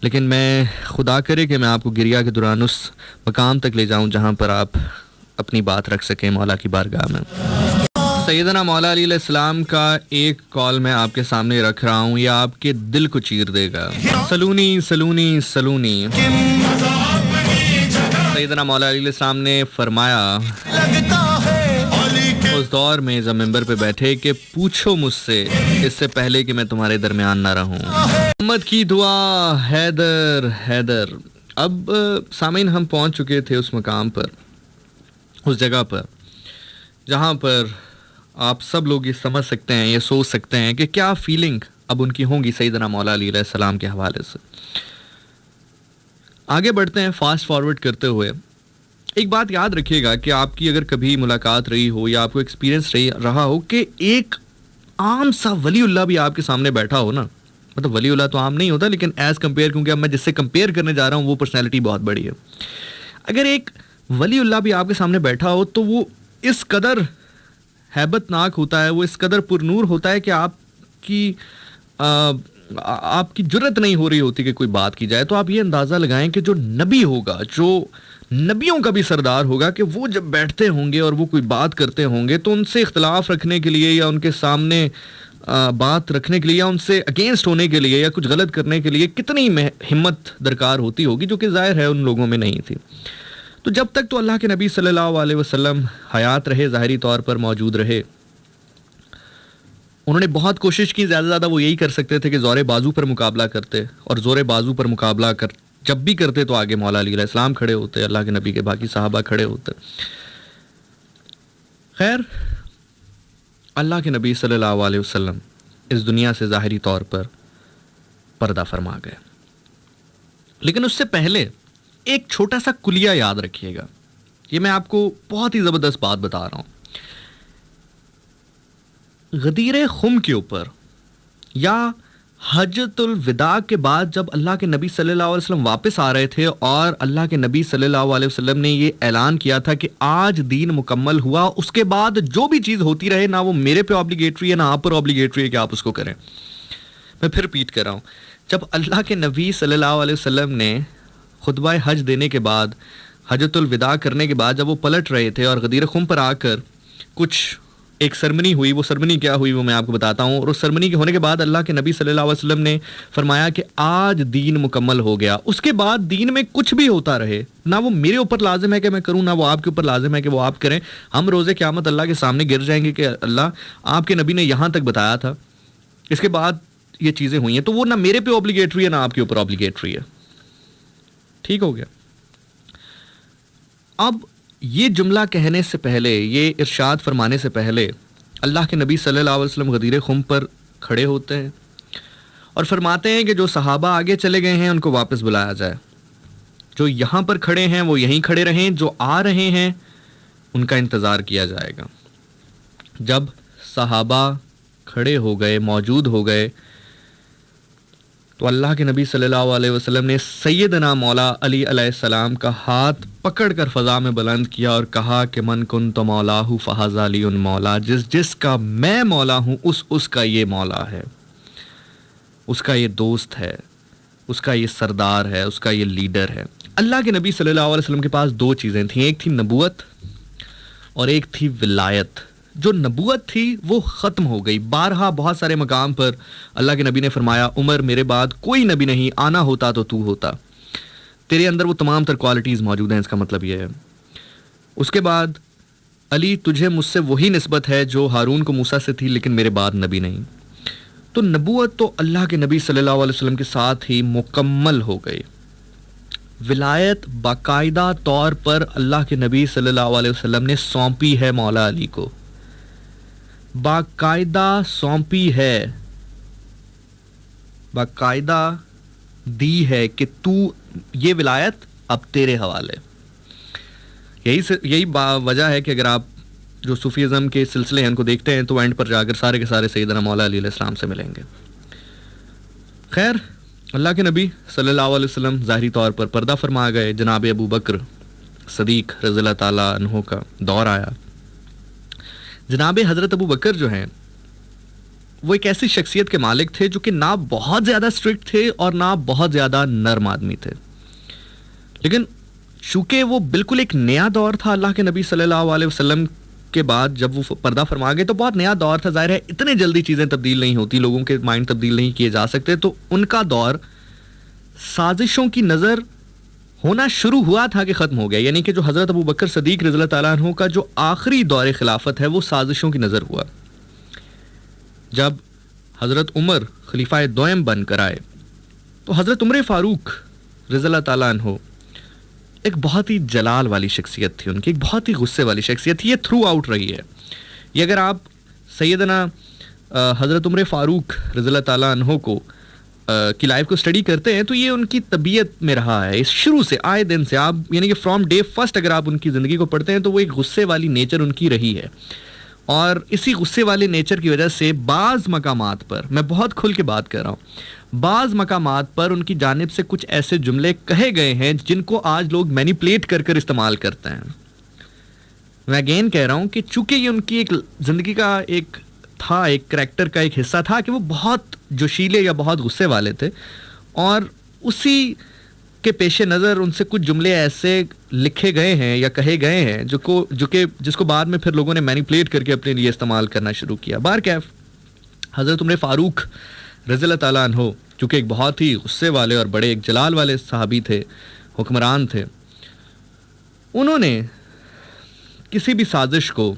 لیکن میں خدا کرے کہ میں آپ کو گریا کے دوران اس مقام تک لے جاؤں جہاں پر آپ اپنی بات رکھ سکیں مولا کی بارگاہ میں. سیدنا مولا علیہ السلام کا ایک کال میں آپ کے سامنے رکھ رہا ہوں, یہ آپ کے دل کو چیر دے گا. سلونی سلونی سلونی. سیدنا مولا علیہ السلام نے فرمایا اس دور میں جب منبر پہ بیٹھے کہ پوچھو مجھ سے اس سے پہلے کہ میں تمہارے درمیان نہ رہوں. محمد کی دعا حیدر حیدر. اب سامعین, ہم پہنچ چکے تھے اس مقام پر, اس جگہ پر جہاں پر آپ سب لوگ یہ سمجھ سکتے ہیں, یہ سوچ سکتے ہیں کہ کیا فیلنگ اب ان کی ہوں گی سیدنا مولا علیہ السلام کے حوالے سے. آگے بڑھتے ہیں فاسٹ فارورڈ کرتے ہوئے. ایک بات یاد رکھیے گا کہ آپ کی اگر کبھی ملاقات رہی ہو یا آپ کو ایکسپیرینس رہا ہو کہ ایک عام سا ولی اللہ بھی آپ کے سامنے بیٹھا ہو نا, مطلب ولی اللہ تو عام نہیں ہوتا لیکن ایز کمپیئر, کیونکہ اب میں جس سے کمپیئر کرنے جا رہا ہوں وہ پرسنالٹی بہت بڑی ہے. اگر ایک ولی اللہ بھی آپ کے سامنے بیٹھا ہو تو وہ اس قدر ہیبت ناک ہوتا ہے, وہ اس قدر پر نور ہوتا ہے کہ آپ کی جرت نہیں ہو رہی ہوتی کہ کوئی بات کی جائے. تو آپ یہ اندازہ لگائیں کہ جو نبی ہوگا, جو نبیوں کا بھی سردار ہوگا, کہ وہ جب بیٹھتے ہوں گے اور وہ کوئی بات کرتے ہوں گے تو ان سے اختلاف رکھنے کے لیے یا ان کے سامنے بات رکھنے کے لیے یا ان سے اگینسٹ ہونے کے لیے یا کچھ غلط کرنے کے لیے کتنی ہمت درکار ہوتی ہوگی, جو کہ ظاہر ہے ان لوگوں میں نہیں تھی. تو جب تک تو اللہ کے نبی صلی اللہ علیہ وسلم حیات رہے, ظاہری طور پر موجود رہے, انہوں نے بہت کوشش کی. زیادہ وہ یہی کر سکتے تھے کہ زور بازو پر مقابلہ کرتے, اور زور بازو پر مقابلہ جب بھی کرتے تو آگے مولا علی علیہ السلام کھڑے ہوتے, اللہ کے نبی کے باقی صحابہ کھڑے ہوتے. خیر, اللہ کے نبی صلی اللہ علیہ وسلم اس دنیا سے ظاہری طور پر پردہ فرما گئے, لیکن اس سے پہلے ایک چھوٹا سا کلیہ یاد رکھیے گا. یہ میں آپ کو بہت ہی زبردست بات بتا رہا ہوں. غدیر خم کے اوپر یا حجۃ الوداع کے بعد جب اللہ کے نبی صلی اللہ علیہ وسلم واپس آ رہے تھے اور اللہ کے نبی صلی اللہ علیہ وسلم نے یہ اعلان کیا تھا کہ آج دین مکمل ہوا, اس کے بعد جو بھی چیز ہوتی رہے نہ وہ میرے پہ اوبلیگیٹری ہے نہ آپ پر اوبلیگیٹری ہے کہ آپ اس کو کریں. میں پھر ریپیٹ کر رہا ہوں, جب اللہ کے نبی صلی اللہ علیہ وسلم نے خطبہ حج دینے کے بعد, حجۃ الوداع کرنے کے بعد جب وہ پلٹ رہے تھے اور غدیر خم پر آ کر کچھ ایک سرمنی ہوئی, وہ سرمنی کیا ہوئی وہ میں آپ کو بتاتا ہوں. اور اس سرمنی کے ہونے کے بعد اللہ کے نبی صلی اللہ علیہ وسلم نے فرمایا کہ آج دین مکمل ہو گیا. اس کے بعد دین میں کچھ بھی ہوتا رہے نہ وہ میرے اوپر لازم ہے کہ میں کروں نہ وہ آپ کے اوپر لازم ہے کہ وہ آپ کریں. ہم روز قیامت اللہ کے سامنے گر جائیں گے کہ اللہ آپ کے نبی نے یہاں تک بتایا تھا, اس کے بعد یہ چیزیں ہوئی ہیں, تو وہ نہ میرے پہ اوبلیگیٹری ہے نہ آپ کے اوپر اوبلیگیٹری ہے. ٹھیک ہو گیا. اب یہ جملہ کہنے سے پہلے, یہ ارشاد فرمانے سے پہلے اللہ کے نبی صلی اللہ علیہ وسلم غدیر خم پر کھڑے ہوتے ہیں اور فرماتے ہیں کہ جو صحابہ آگے چلے گئے ہیں ان کو واپس بلایا جائے, جو یہاں پر کھڑے ہیں وہ یہیں کھڑے رہیں, جو آ رہے ہیں ان کا انتظار کیا جائے گا. جب صحابہ کھڑے ہو گئے, موجود ہو گئے, تو اللہ کے نبی صلی اللہ علیہ وسلم نے سیدنا مولا علی علیہ السلام کا ہاتھ پکڑ کر فضا میں بلند کیا اور کہا کہ من کنت مولاہ فہذا علی مولا, جس کا میں مولا ہوں اس کا یہ مولا ہے, اس کا یہ دوست ہے, اس کا یہ سردار ہے, اس کا یہ لیڈر ہے. اللہ کے نبی صلی اللہ علیہ وسلم کے پاس دو چیزیں تھیں, ایک تھی نبوت اور ایک تھی ولایت. جو نبوت تھی وہ ختم ہو گئی. بارہا بہت سارے مقام پر اللہ کے نبی نے فرمایا عمر میرے بعد کوئی نبی نہیں, آنا ہوتا تو تو ہوتا, تیرے اندر وہ تمام تر کوالٹیز موجود ہیں, اس کا مطلب یہ ہے. اس کے بعد علی تجھے مجھ سے وہی نسبت ہے جو ہارون کو موسیٰ سے تھی, لیکن میرے بعد نبی نہیں. تو نبوت تو اللہ کے نبی صلی اللہ علیہ وسلم کے ساتھ ہی مکمل ہو گئی. ولایت باقاعدہ طور پر اللہ کے نبی صلی اللہ علیہ وسلم نے سونپی ہے مولا علی کو, باقاعدہ سونپی ہے, باقاعدہ دی ہے کہ تو یہ ولایت اب تیرے حوالے. یہی وجہ ہے کہ اگر آپ جو صوفیزم کے سلسلے ہیں ان کو دیکھتے ہیں تو اینڈ پر جا کر سارے کے سارے سیدنا مولا علی علیہ السلام سے ملیں گے. خیر, اللہ کے نبی صلی اللہ علیہ وسلم ظاہری طور پر پردہ فرما گئے. جناب ابو بکر صدیق رضی اللہ تعالیٰ عنہ کا دور آیا. جناب حضرت ابو بکر جو ہیں وہ ایک ایسی شخصیت کے مالک تھے جو کہ نہ بہت زیادہ اسٹرکٹ تھے اور نہ بہت زیادہ نرم آدمی تھے, لیکن چونکہ وہ بالکل ایک نیا دور تھا اللہ کے نبی صلی اللہ علیہ وسلم کے بعد جب وہ پردہ فرما گئے تو بہت نیا دور تھا. ظاہر ہے اتنے جلدی چیزیں تبدیل نہیں ہوتی, لوگوں کے مائنڈ تبدیل نہیں کیے جا سکتے, تو ان کا دور سازشوں کی نظر ہونا شروع ہوا تھا کہ ختم ہو گیا. یعنی کہ جو حضرت ابو بکر صدیق رضی اللہ تعالیٰ عنہ کا جو آخری دور خلافت ہے وہ سازشوں کی نظر ہوا. جب حضرت عمر خلیفہ دوئم بن کر آئے تو حضرت عمر فاروق رضی اللہ تعالیٰ عنہ ایک بہت ہی جلال والی شخصیت تھی, ان کی ایک بہت ہی غصے والی شخصیت تھی. یہ تھرو آؤٹ رہی ہے. یہ اگر آپ سیدنا حضرت عمر فاروق رضی اللہ تعالیٰ عنہ کو کی لائف کو اسٹڈی کرتے ہیں تو یہ ان کی طبیعت میں رہا ہے, اس شروع سے آئے دن سے. آپ یعنی کہ فرام ڈے فرسٹ اگر آپ ان کی زندگی کو پڑھتے ہیں تو وہ ایک غصے والی نیچر ان کی رہی ہے, اور اسی غصے والے نیچر کی وجہ سے بعض مقامات پر, میں بہت کھل کے بات کر رہا ہوں, بعض مقامات پر ان کی جانب سے کچھ ایسے جملے کہے گئے ہیں جن کو آج لوگ مینیپولیٹ کر کر استعمال کرتے ہیں. میں اگین کہہ رہا ہوں کہ چونکہ یہ ان کی ایک زندگی کا ایک تھا, ایک کریکٹر کا ایک حصہ تھا کہ وہ بہت جوشیلے یا بہت غصے والے تھے, اور اسی کے پیش نظر ان سے کچھ جملے ایسے لکھے گئے ہیں یا کہے گئے ہیں جس کو بعد میں پھر لوگوں نے مینیپولیٹ کر کے اپنے لیے استعمال کرنا شروع کیا. بہرکیف حضرت عمر فاروق رضی اللہ تعالیٰ عنہ چونکہ ایک بہت ہی غصے والے اور بڑے ایک جلال والے صحابی تھے, حکمران تھے, انہوں نے کسی بھی سازش کو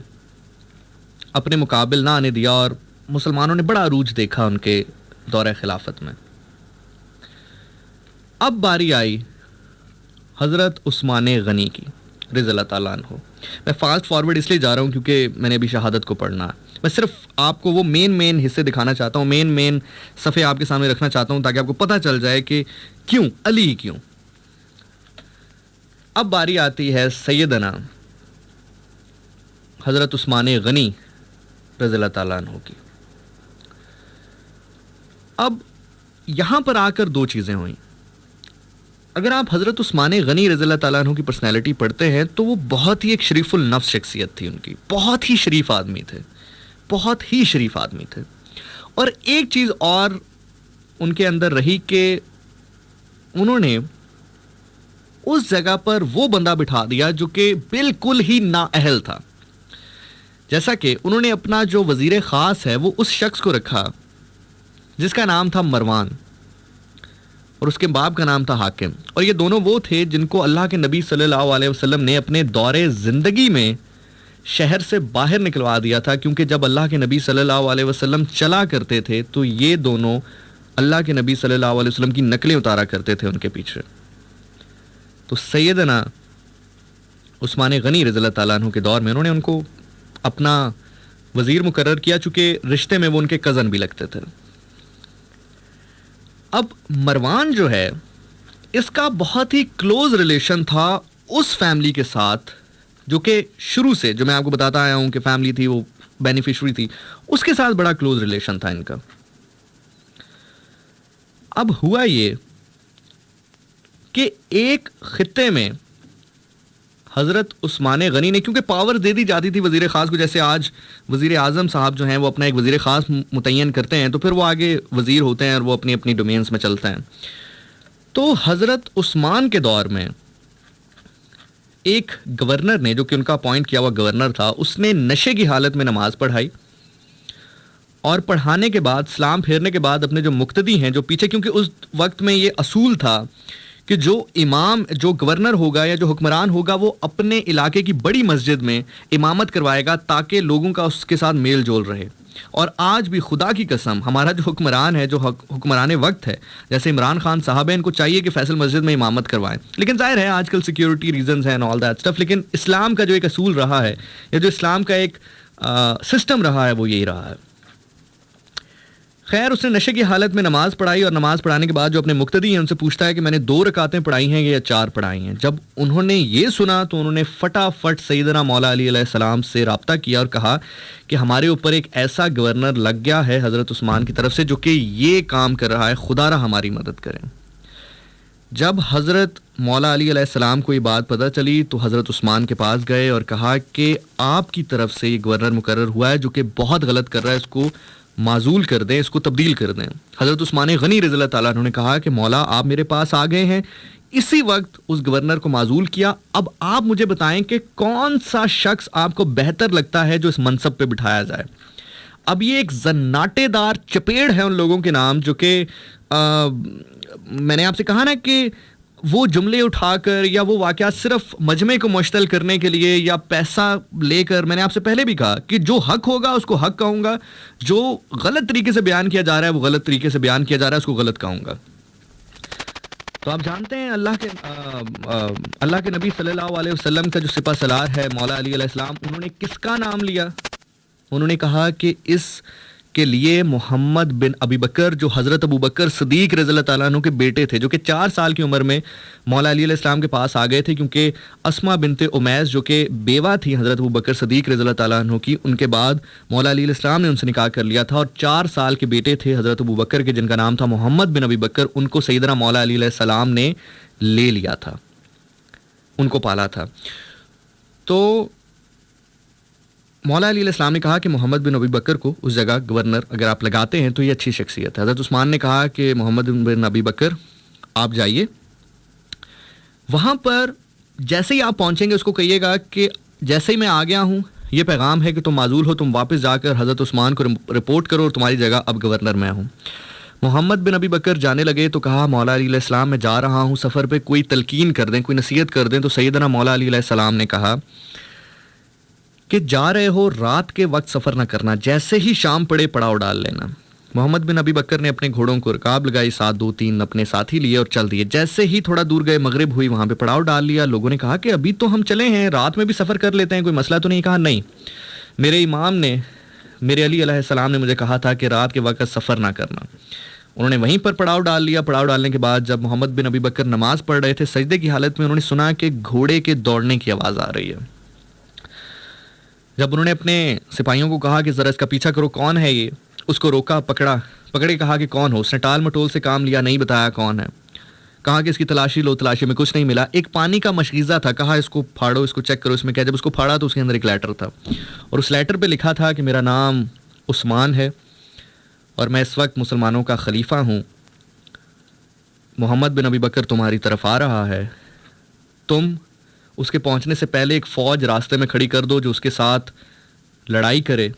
اپنے مقابل نہ آنے دیا, اور مسلمانوں نے بڑا عروج دیکھا ان کے دور خلافت میں. اب باری آئی حضرت عثمان غنی کی رضی اللہ تعالیٰ عنہ. میں فاسٹ فارورڈ اس لیے جا رہا ہوں کیونکہ میں نے ابھی شہادت کو پڑھنا ہے. میں صرف آپ کو وہ مین حصے دکھانا چاہتا ہوں, مین صفحے آپ کے سامنے رکھنا چاہتا ہوں تاکہ آپ کو پتہ چل جائے کہ کیوں علی کیوں. اب باری آتی ہے سیدنا حضرت عثمان غنی رضی اللہ تعالیٰ عنہ کی. اب یہاں پر آ کر دو چیزیں ہوئیں. اگر آپ حضرت عثمان غنی رضی اللہ تعالیٰ عنہ کی پرسنالٹی پڑھتے ہیں تو وہ بہت ہی ایک شریف النفس شخصیت تھی ان کی, بہت ہی شریف آدمی تھے, بہت ہی شریف آدمی تھے. اور ایک چیز اور ان کے اندر رہی کہ انہوں نے اس جگہ پر وہ بندہ بٹھا دیا جو کہ بالکل ہی نااہل تھا. جیسا کہ انہوں نے اپنا جو وزیر خاص ہے وہ اس شخص کو رکھا جس کا نام تھا مروان اور اس کے باپ کا نام تھا حاکم. اور یہ دونوں وہ تھے جن کو اللہ کے نبی صلی اللہ علیہ وسلم نے اپنے دور زندگی میں شہر سے باہر نکلوا دیا تھا, کیونکہ جب اللہ کے نبی صلی اللہ علیہ وسلم چلا کرتے تھے تو یہ دونوں اللہ کے نبی صلی اللہ علیہ وسلم کی نقلیں اتارا کرتے تھے ان کے پیچھے. تو سیدنا عثمان غنی رضی اللہ تعالیٰ عنہ کے دور میں انہوں نے ان کو اپنا وزیر مقرر کیا, چونکہ رشتے میں وہ ان کے کزن بھی لگتے تھے. اب مروان جو ہے اس کا بہت ہی کلوز ریلیشن تھا اس فیملی کے ساتھ جو کہ شروع سے, جو میں آپ کو بتاتا آیا ہوں کہ فیملی تھی وہ بینیفیشری تھی, اس کے ساتھ بڑا کلوز ریلیشن تھا ان کا. اب ہوا یہ کہ ایک خطے میں حضرت عثمان غنی نے, کیونکہ پاور دے دی جاتی تھی وزیر خاص کو, جیسے آج وزیر اعظم صاحب جو ہیں وہ اپنا ایک وزیر خاص متعین کرتے ہیں تو پھر وہ آگے وزیر ہوتے ہیں اور وہ اپنی اپنی ڈومینز میں چلتے ہیں. تو حضرت عثمان کے دور میں ایک گورنر نے, جو کہ ان کا اپوائنٹ کیا ہوا گورنر تھا, اس نے نشے کی حالت میں نماز پڑھائی اور پڑھانے کے بعد سلام پھیرنے کے بعد اپنے جو مقتدی ہیں جو پیچھے, کیونکہ اس وقت میں یہ اصول تھا کہ جو امام, جو گورنر ہوگا یا جو حکمران ہوگا وہ اپنے علاقے کی بڑی مسجد میں امامت کروائے گا تاکہ لوگوں کا اس کے ساتھ میل جول رہے. اور آج بھی خدا کی قسم ہمارا جو حکمران ہے, جو حکمران وقت ہے, جیسے عمران خان صاحب ہیں, ان کو چاہیے کہ فیصل مسجد میں امامت کروائیں. لیکن ظاہر ہے آج کل سیکیورٹی ریزنز ہیں آل دیٹ اسٹف, لیکن اسلام کا جو ایک اصول رہا ہے یا جو اسلام کا ایک سسٹم رہا ہے وہ یہی رہا ہے. خیر, اس نے نشے کی حالت میں نماز پڑھائی اور نماز پڑھانے کے بعد جو اپنے مقتدی ہیں ان سے پوچھتا ہے کہ میں نے 2 رکعتیں پڑھائی ہیں یا 4 پڑھائی ہیں. جب انہوں نے یہ سنا تو انہوں نے فٹافٹ سیدنا مولا علی علیہ السلام سے رابطہ کیا اور کہا کہ ہمارے اوپر ایک ایسا گورنر لگ گیا ہے حضرت عثمان کی طرف سے جو کہ یہ کام کر رہا ہے, خدا را ہماری مدد کریں. جب حضرت مولا علی علیہ السلام کو یہ بات پتہ چلی تو حضرت عثمان کے پاس گئے اور کہا کہ آپ کی طرف سے یہ گورنر مقرر ہوا ہے جو کہ بہت غلط کر رہا ہے, اس کو معزول کر دیں, اس کو تبدیل کر دیں. حضرت عثمان غنی رضی اللہ تعالیٰ عنہ نے کہا کہ مولا آپ میرے پاس آ گئے ہیں, اسی وقت اس گورنر کو معزول کیا. اب آپ مجھے بتائیں کہ کون سا شخص آپ کو بہتر لگتا ہے جو اس منصب پہ بٹھایا جائے. اب یہ ایک زناٹے دار چپیڑ ہے ان لوگوں کے نام جو کہ میں نے آپ سے کہا نا کہ وہ جملے اٹھا کر یا وہ واقعات صرف مجمع کو مشتعل کرنے کے لیے یا پیسہ لے کر, میں نے آپ سے پہلے بھی کہا کہ جو حق ہوگا اس کو حق کہوں گا, جو غلط طریقے سے بیان کیا جا رہا ہے وہ غلط طریقے سے بیان کیا جا رہا ہے اس کو غلط کہوں گا. تو آپ جانتے ہیں اللہ کے نبی صلی اللہ علیہ وسلم کا جو سپہ سالار ہے مولا علی علیہ السلام, انہوں نے کس کا نام لیا؟ انہوں نے کہا کہ اس کے لیے محمد بن ابی بکر, جو حضرت ابو بکر صدیق رضی اللہ تعالیٰ عنہ کے بیٹے تھے, جو کہ 4 سال کی عمر میں مولا علی علیہ السلام کے پاس آ گئے تھے, کیونکہ اسما بنت امیس جو کہ بیوہ تھی حضرت ابو بکر صدیق رضی اللہ تعالیٰ عنہ کی, ان کے بعد مولا علی علیہ السلام نے ان سے نکاح کر لیا تھا. اور 4 سال کے بیٹے تھے حضرت ابو بکر کے جن کا نام تھا محمد بن ابی بکر, ان کو سیدنا مولا علی علیہ السلام نے لے لیا تھا, ان کو پالا تھا. تو مولا علی علیہ السلام نے کہا کہ محمد بن ابی بکر کو اس جگہ گورنر اگر آپ لگاتے ہیں تو یہ اچھی شخصیت ہے. حضرت عثمان نے کہا کہ محمد بن ابی بکر آپ جائیے, وہاں پر جیسے ہی آپ پہنچیں گے اس کو کہیے گا کہ جیسے ہی میں آ گیا ہوں یہ پیغام ہے کہ تم معزول ہو, تم واپس جا کر حضرت عثمان کو رپورٹ کرو اور تمہاری جگہ اب گورنر میں ہوں. محمد بن ابی بکر جانے لگے تو کہا مولا علی علیہ السلام میں جا رہا ہوں سفر پہ, کوئی تلقین کر دیں, کوئی نصیحت کر دیں. تو سیدنا مولا علی علیہ السلام نے کہا کہ جا رہے ہو رات کے وقت سفر نہ کرنا, جیسے ہی شام پڑے پڑاؤ ڈال لینا. محمد بن ابی بکر نے اپنے گھوڑوں کو رکاب لگائی، 7 2 3 اپنے ساتھی لیے اور چل دیے۔ جیسے ہی تھوڑا دور گئے مغرب ہوئی، وہاں پہ پڑاؤ ڈال لیا۔ لوگوں نے کہا کہ ابھی تو ہم چلے ہیں، رات میں بھی سفر کر لیتے ہیں، کوئی مسئلہ تو نہیں؟ کہا نہیں، میرے امام نے، میرے علی علیہ السلام نے مجھے کہا تھا کہ رات کے وقت سفر نہ کرنا۔ انہوں نے وہیں پر پڑاؤ ڈال لیا۔ پڑاؤ ڈالنے کے بعد جب محمد بن ابی بکر نماز پڑھ رہے تھے، سجدے کی حالت میں انہوں نے سنا کہ گھوڑے کے دوڑنے کی آواز آ رہی ہے۔ جب انہوں نے اپنے سپاہیوں کو کہا کہ ذرا اس کا پیچھا کرو، کون ہے یہ، اس کو روکا، پکڑے، کہا کہ کون ہو؟ اس نے ٹال مٹول سے کام لیا، نہیں بتایا کون ہے۔ کہا کہ اس کی تلاشی لو، تلاشی میں کچھ نہیں ملا۔ ایک پانی کا مشغیزہ تھا، کہا اس کو پھاڑو، اس کو چیک کرو اس میں کیا۔ جب اس کو پھاڑا تو اس کے اندر ایک لیٹر تھا، اور اس لیٹر پہ لکھا تھا کہ میرا نام عثمان ہے اور میں اس وقت مسلمانوں کا خلیفہ ہوں۔ محمد بن ابی بکر تمہاری طرف آ رہا ہے، تم اس کے پہنچنے سے پہلے ایک فوج راستے میں کھڑی کر دو جو اس کے ساتھ لڑائی کرے،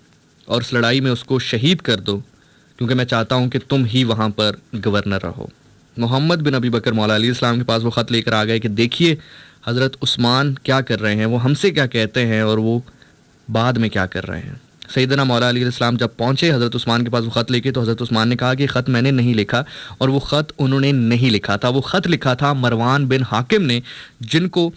اور اس لڑائی میں اس کو شہید کر دو، کیونکہ میں چاہتا ہوں کہ تم ہی وہاں پر گورنر رہو۔ محمد بن ابی بکر مولا علیہ السلام کے پاس وہ خط لے کر آ گئے کہ دیکھیے حضرت عثمان کیا کر رہے ہیں، وہ ہم سے کیا کہتے ہیں اور وہ بعد میں کیا کر رہے ہیں۔ سیدنا مولا علیہ السلام جب پہنچے حضرت عثمان کے پاس وہ خط لے کے، تو حضرت عثمان نے کہا کہ خط میں نے نہیں لکھا، اور وہ خط انہوں نے نہیں لکھا تھا، وہ خط لکھا تھا مروان بن حاکم نے، جن کو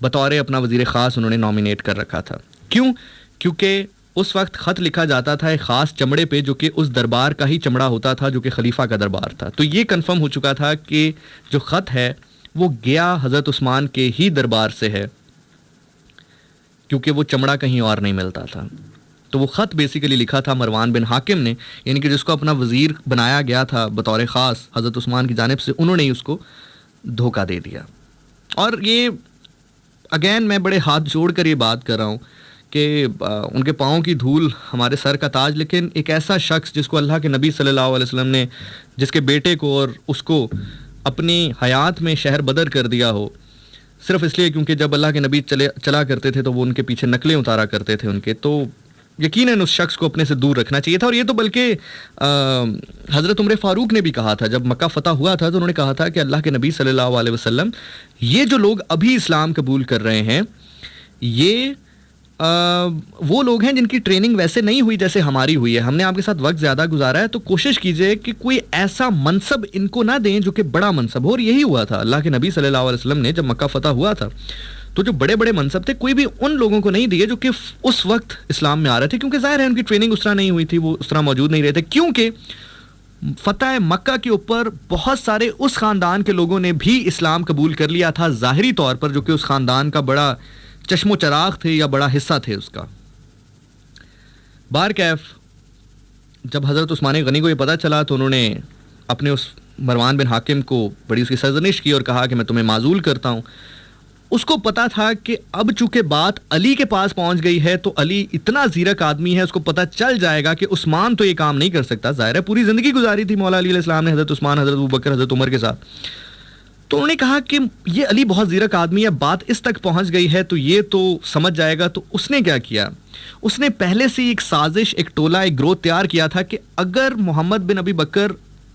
بطور اپنا وزیر خاص انہوں نے نامینیٹ کر رکھا تھا۔ کیوں؟ کیونکہ اس وقت خط لکھا جاتا تھا ایک خاص چمڑے پہ، جو کہ اس دربار کا ہی چمڑا ہوتا تھا، جو کہ خلیفہ کا دربار تھا۔ تو یہ کنفرم ہو چکا تھا کہ جو خط ہے وہ گیا حضرت عثمان کے ہی دربار سے ہے، کیونکہ وہ چمڑا کہیں اور نہیں ملتا تھا۔ تو وہ خط بیسیکلی لکھا تھا مروان بن حاکم نے، یعنی کہ جس کو اپنا وزیر بنایا گیا تھا بطور خاص حضرت عثمان کی جانب سے، انہوں نے ہی اس کو دھوکہ دے دیا۔ اور یہ اگین میں بڑے ہاتھ جوڑ کر یہ بات کر رہا ہوں کہ ان کے پاؤں کی دھول ہمارے سر کا تاج، لیکن ایک ایسا شخص جس کو اللہ کے نبی صلی اللہ علیہ وسلم نے، جس کے بیٹے کو اور اس کو اپنی حیات میں شہر بدر کر دیا ہو، صرف اس لیے کیونکہ جب اللہ کے نبی چلا کرتے تھے تو وہ ان کے پیچھے نقلیں اتارا کرتے تھے ان کے، تو یقیناً اس شخص کو اپنے سے دور رکھنا چاہیے تھا۔ اور یہ تو بلکہ حضرت عمر فاروق نے بھی کہا تھا، جب مکہ فتح ہوا تھا تو انہوں نے کہا تھا کہ اللہ کے نبی صلی اللہ علیہ وسلم، یہ جو لوگ ابھی اسلام قبول کر رہے ہیں، یہ وہ لوگ ہیں جن کی ٹریننگ ویسے نہیں ہوئی جیسے ہماری ہوئی ہے، ہم نے آپ کے ساتھ وقت زیادہ گزارا ہے، تو کوشش کیجئے کہ کوئی ایسا منصب ان کو نہ دیں جو کہ بڑا منصب ہو۔ اور یہی ہوا تھا، اللہ کے نبی صلی اللہ علیہ وسلم نے جب مکہ فتح ہوا تھا تو جو بڑے بڑے منصب تھے کوئی بھی ان لوگوں کو نہیں دیے جو کہ اس وقت اسلام میں آ رہے تھے، کیونکہ ظاہر ہے ان کی ٹریننگ اس طرح نہیں ہوئی تھی، وہ اس طرح موجود نہیں رہے تھے، کیونکہ فتح مکہ کے اوپر بہت سارے اس خاندان کے لوگوں نے بھی اسلام قبول کر لیا تھا ظاہری طور پر، جو کہ اس خاندان کا بڑا چشم و چراغ تھے یا بڑا حصہ تھے اس کا۔ بہرکیف جب حضرت عثمان غنی کو یہ پتہ چلا تو انہوں نے اپنے اس مروان بن حاکم کو بڑی اس کی سرزنش کی اور کہا کہ میں تمہیں معزول کرتا ہوں۔ اس کو پتا تھا کہ اب چونکہ بات علی کے پاس پہنچ گئی ہے تو علی اتنا زیرک آدمی ہے، اس کو پتا چل جائے گا کہ عثمان تو یہ کام نہیں کر سکتا، ظاہر ہے پوری زندگی گزاری تھی مولا علی علیہ السلام نے حضرت عثمان، حضرت ابوبکر، حضرت عمر کے ساتھ، تو انہوں نے کہا کہ یہ علی بہت زیرک آدمی ہے، بات اس تک پہنچ گئی ہے تو یہ تو سمجھ جائے گا۔ تو اس نے کیا کیا، اس نے پہلے سے ایک سازش، ایک ٹولہ، ایک گروہ تیار کیا تھا کہ اگر محمد بن ابی بکر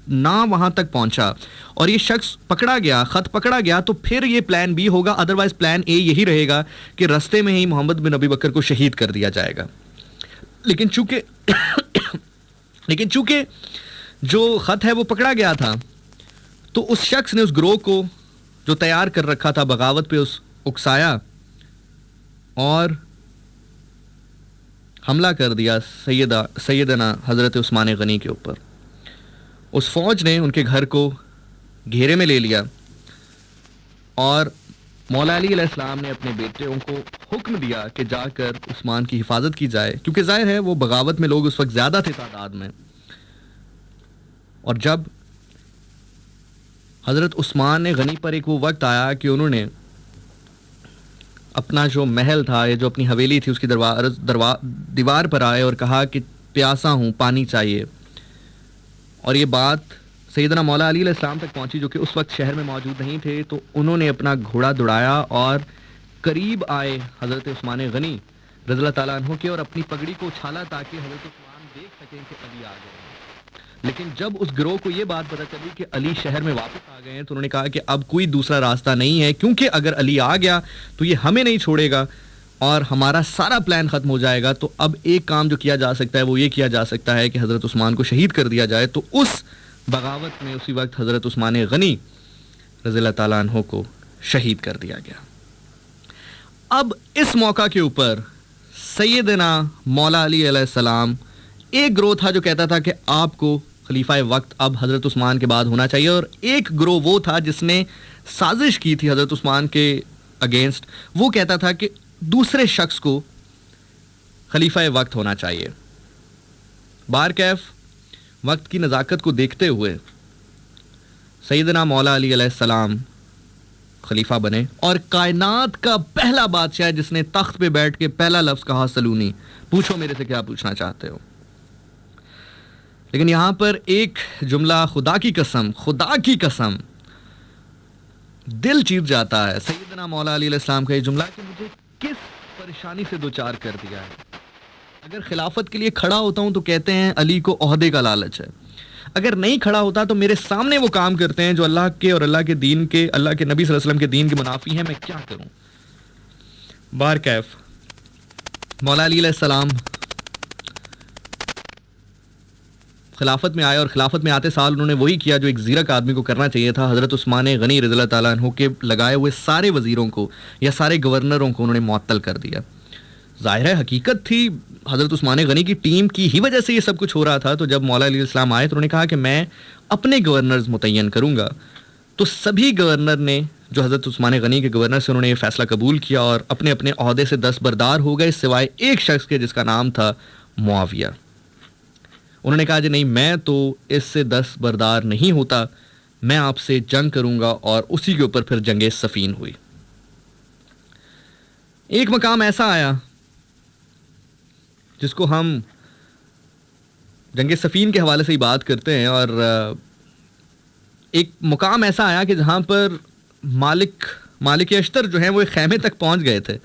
نہ وہاں تک پہنچا اور یہ شخص پکڑا گیا، خط پکڑا گیا، تو پھر یہ پلان بی ہوگا، ادروائز پلان اے یہی رہے گا کہ رستے میں ہی محمد بن ابی بکر کو شہید کر دیا جائے گا۔ لیکن چونکہ جو خط ہے وہ پکڑا گیا تھا، تو اس شخص نے اس گروہ کو جو تیار کر رکھا تھا بغاوت پہ اکسایا اور حملہ کر دیا سیدنا حضرت عثمان غنی کے اوپر۔ اس فوج نے ان کے گھر کو گھیرے میں لے لیا اور مولا علی علیہ السلام نے اپنے بیٹوں کو حکم دیا کہ جا کر عثمان کی حفاظت کی جائے، کیونکہ ظاہر ہے وہ بغاوت میں لوگ اس وقت زیادہ تھے تعداد میں۔ اور جب حضرت عثمان غنی پر ایک وہ وقت آیا کہ انہوں نے اپنا جو محل تھا یا جو اپنی حویلی تھی اس کی دیوار پر آئے اور کہا کہ پیاسا ہوں، پانی چاہیے، اور یہ بات سیدنا مولا علی علیہ السلام تک پہنچی جو کہ اس وقت شہر میں موجود نہیں تھے، تو انہوں نے اپنا گھوڑا دوڑایا اور قریب آئے حضرت عثمان غنی رضی اللہ تعالیٰ عنہ کے اور اپنی پگڑی کو اچھالا تاکہ حضرت عثمان دیکھ سکیں کہ علی آ گئے۔ لیکن جب اس گروہ کو یہ بات پتہ چلی کہ علی شہر میں واپس آ گئے ہیں تو انہوں نے کہا کہ اب کوئی دوسرا راستہ نہیں ہے، کیونکہ اگر علی آ گیا تو یہ ہمیں نہیں چھوڑے گا اور ہمارا سارا پلان ختم ہو جائے گا، تو اب ایک کام جو کیا جا سکتا ہے وہ یہ کیا جا سکتا ہے کہ حضرت عثمان کو شہید کر دیا جائے. تو اس بغاوت میں اسی وقت حضرت عثمان غنی رضی اللہ تعالیٰ عنہ کو شہید کر دیا گیا. اب اس موقع کے اوپر سیدنا مولا علی علیہ السلام، ایک گروہ تھا جو کہتا تھا کہ آپ کو خلیفہ وقت اب حضرت عثمان کے بعد ہونا چاہیے، اور ایک گروہ وہ تھا جس نے سازش کی تھی حضرت عثمان کے اگینسٹ، وہ کہتا تھا کہ دوسرے شخص کو خلیفہ وقت ہونا چاہیے. بارکیف وقت کی نزاکت کو دیکھتے ہوئے سیدنا مولا علی علیہ السلام خلیفہ بنے، اور کائنات کا پہلا بادشاہ جس نے تخت پہ بیٹھ کے پہلا لفظ کہا سلونی، پوچھو میرے سے کیا پوچھنا چاہتے ہو. لیکن یہاں پر ایک جملہ، خدا کی قسم دل چیر جاتا ہے سیدنا مولا علی علیہ السلام کا یہ جملہ کہ مجھے کس پریشانی سے دوچار کر دیا ہے. اگر خلافت کے لیے کھڑا ہوتا ہوں تو کہتے ہیں علی کو عہدے کا لالچ ہے، اگر نہیں کھڑا ہوتا تو میرے سامنے وہ کام کرتے ہیں جو اللہ کے اور اللہ کے دین کے، اللہ کے نبی صلی اللہ علیہ وسلم کے دین کے منافی ہیں، میں کیا کروں. بارکیف مولا علی علیہ السلام خلافت میں آئے، اور خلافت میں آتے سال انہوں نے وہی کیا جو ایک زیرک آدمی کو کرنا چاہیے تھا. حضرت عثمان غنی رضی اللہ تعالیٰ عنہ کے لگائے ہوئے سارے وزیروں کو یا سارے گورنروں کو انہوں نے معطل کر دیا. ظاہر ہے حقیقت تھی حضرت عثمان غنی کی ٹیم کی ہی وجہ سے یہ سب کچھ ہو رہا تھا. تو جب مولا علیہ السلام آئے تو انہوں نے کہا کہ میں اپنے گورنرز متعین کروں گا. تو سبھی گورنر نے جو حضرت عثمان غنی کے گورنر سے، انہوں نے یہ فیصلہ قبول کیا اور اپنے اپنے عہدے سے دستبردار ہو گئے، سوائے ایک شخص کے جس کا نام تھا معاویہ. انہوں نے کہا جی نہیں، میں تو اس سے دستبردار نہیں ہوتا، میں آپ سے جنگ کروں گا، اور اسی کے اوپر پھر جنگ صفین ہوئی. ایک مقام ایسا آیا جس کو ہم جنگ صفین کے حوالے سے ہی بات کرتے ہیں، اور ایک مقام ایسا آیا کہ جہاں پر مالک اشتر جو ہیں وہ ایک خیمے تک پہنچ گئے تھے،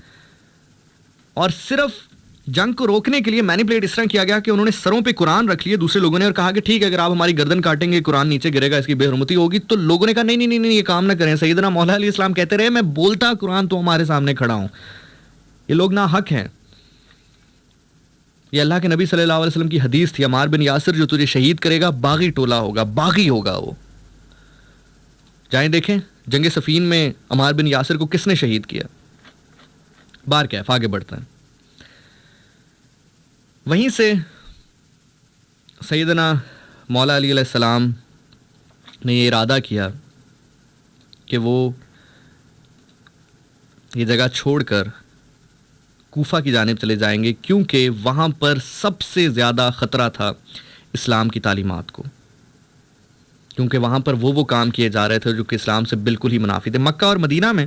اور صرف جنگ کو روکنے کے لیے مینیپولیٹ اس طرح کیا گیا کہ انہوں نے سروں پہ قرآن رکھ لیے دوسرے لوگوں نے، اور کہا کہ ٹھیک ہے اگر آپ ہماری گردن کاٹیں گے قرآن نیچے گرے گا، اس کی بے حرمتی ہوگی. تو لوگوں نے کہا نہیں نہیں نہیں یہ کام نہ کریں. سیدنا مولا علیہ السلام کہتے رہے میں بولتا قرآن تو ہمارے سامنے کھڑا ہوں، یہ لوگ ناحق ہیں. یہ اللہ کے نبی صلی اللہ علیہ وسلم کی حدیث تھی، عمار بن یاسر جو تجھے شہید کرے گا باغی ٹولا ہوگا، باغی ہوگا وہ. جائیں دیکھیں جنگ صفین میں عمار بن یاسر کو کس نے شہید کیا. بار کیف آگے بڑھتا ہے. وہیں سے سیدنا مولا علی علیہ السلام نے یہ ارادہ کیا کہ وہ یہ جگہ چھوڑ کر کوفہ کی جانب چلے جائیں گے، کیونکہ وہاں پر سب سے زیادہ خطرہ تھا اسلام کی تعلیمات کو، کیونکہ وہاں پر وہ کام کیے جا رہے تھے جو کہ اسلام سے بالکل ہی منافی تھے. مکہ اور مدینہ میں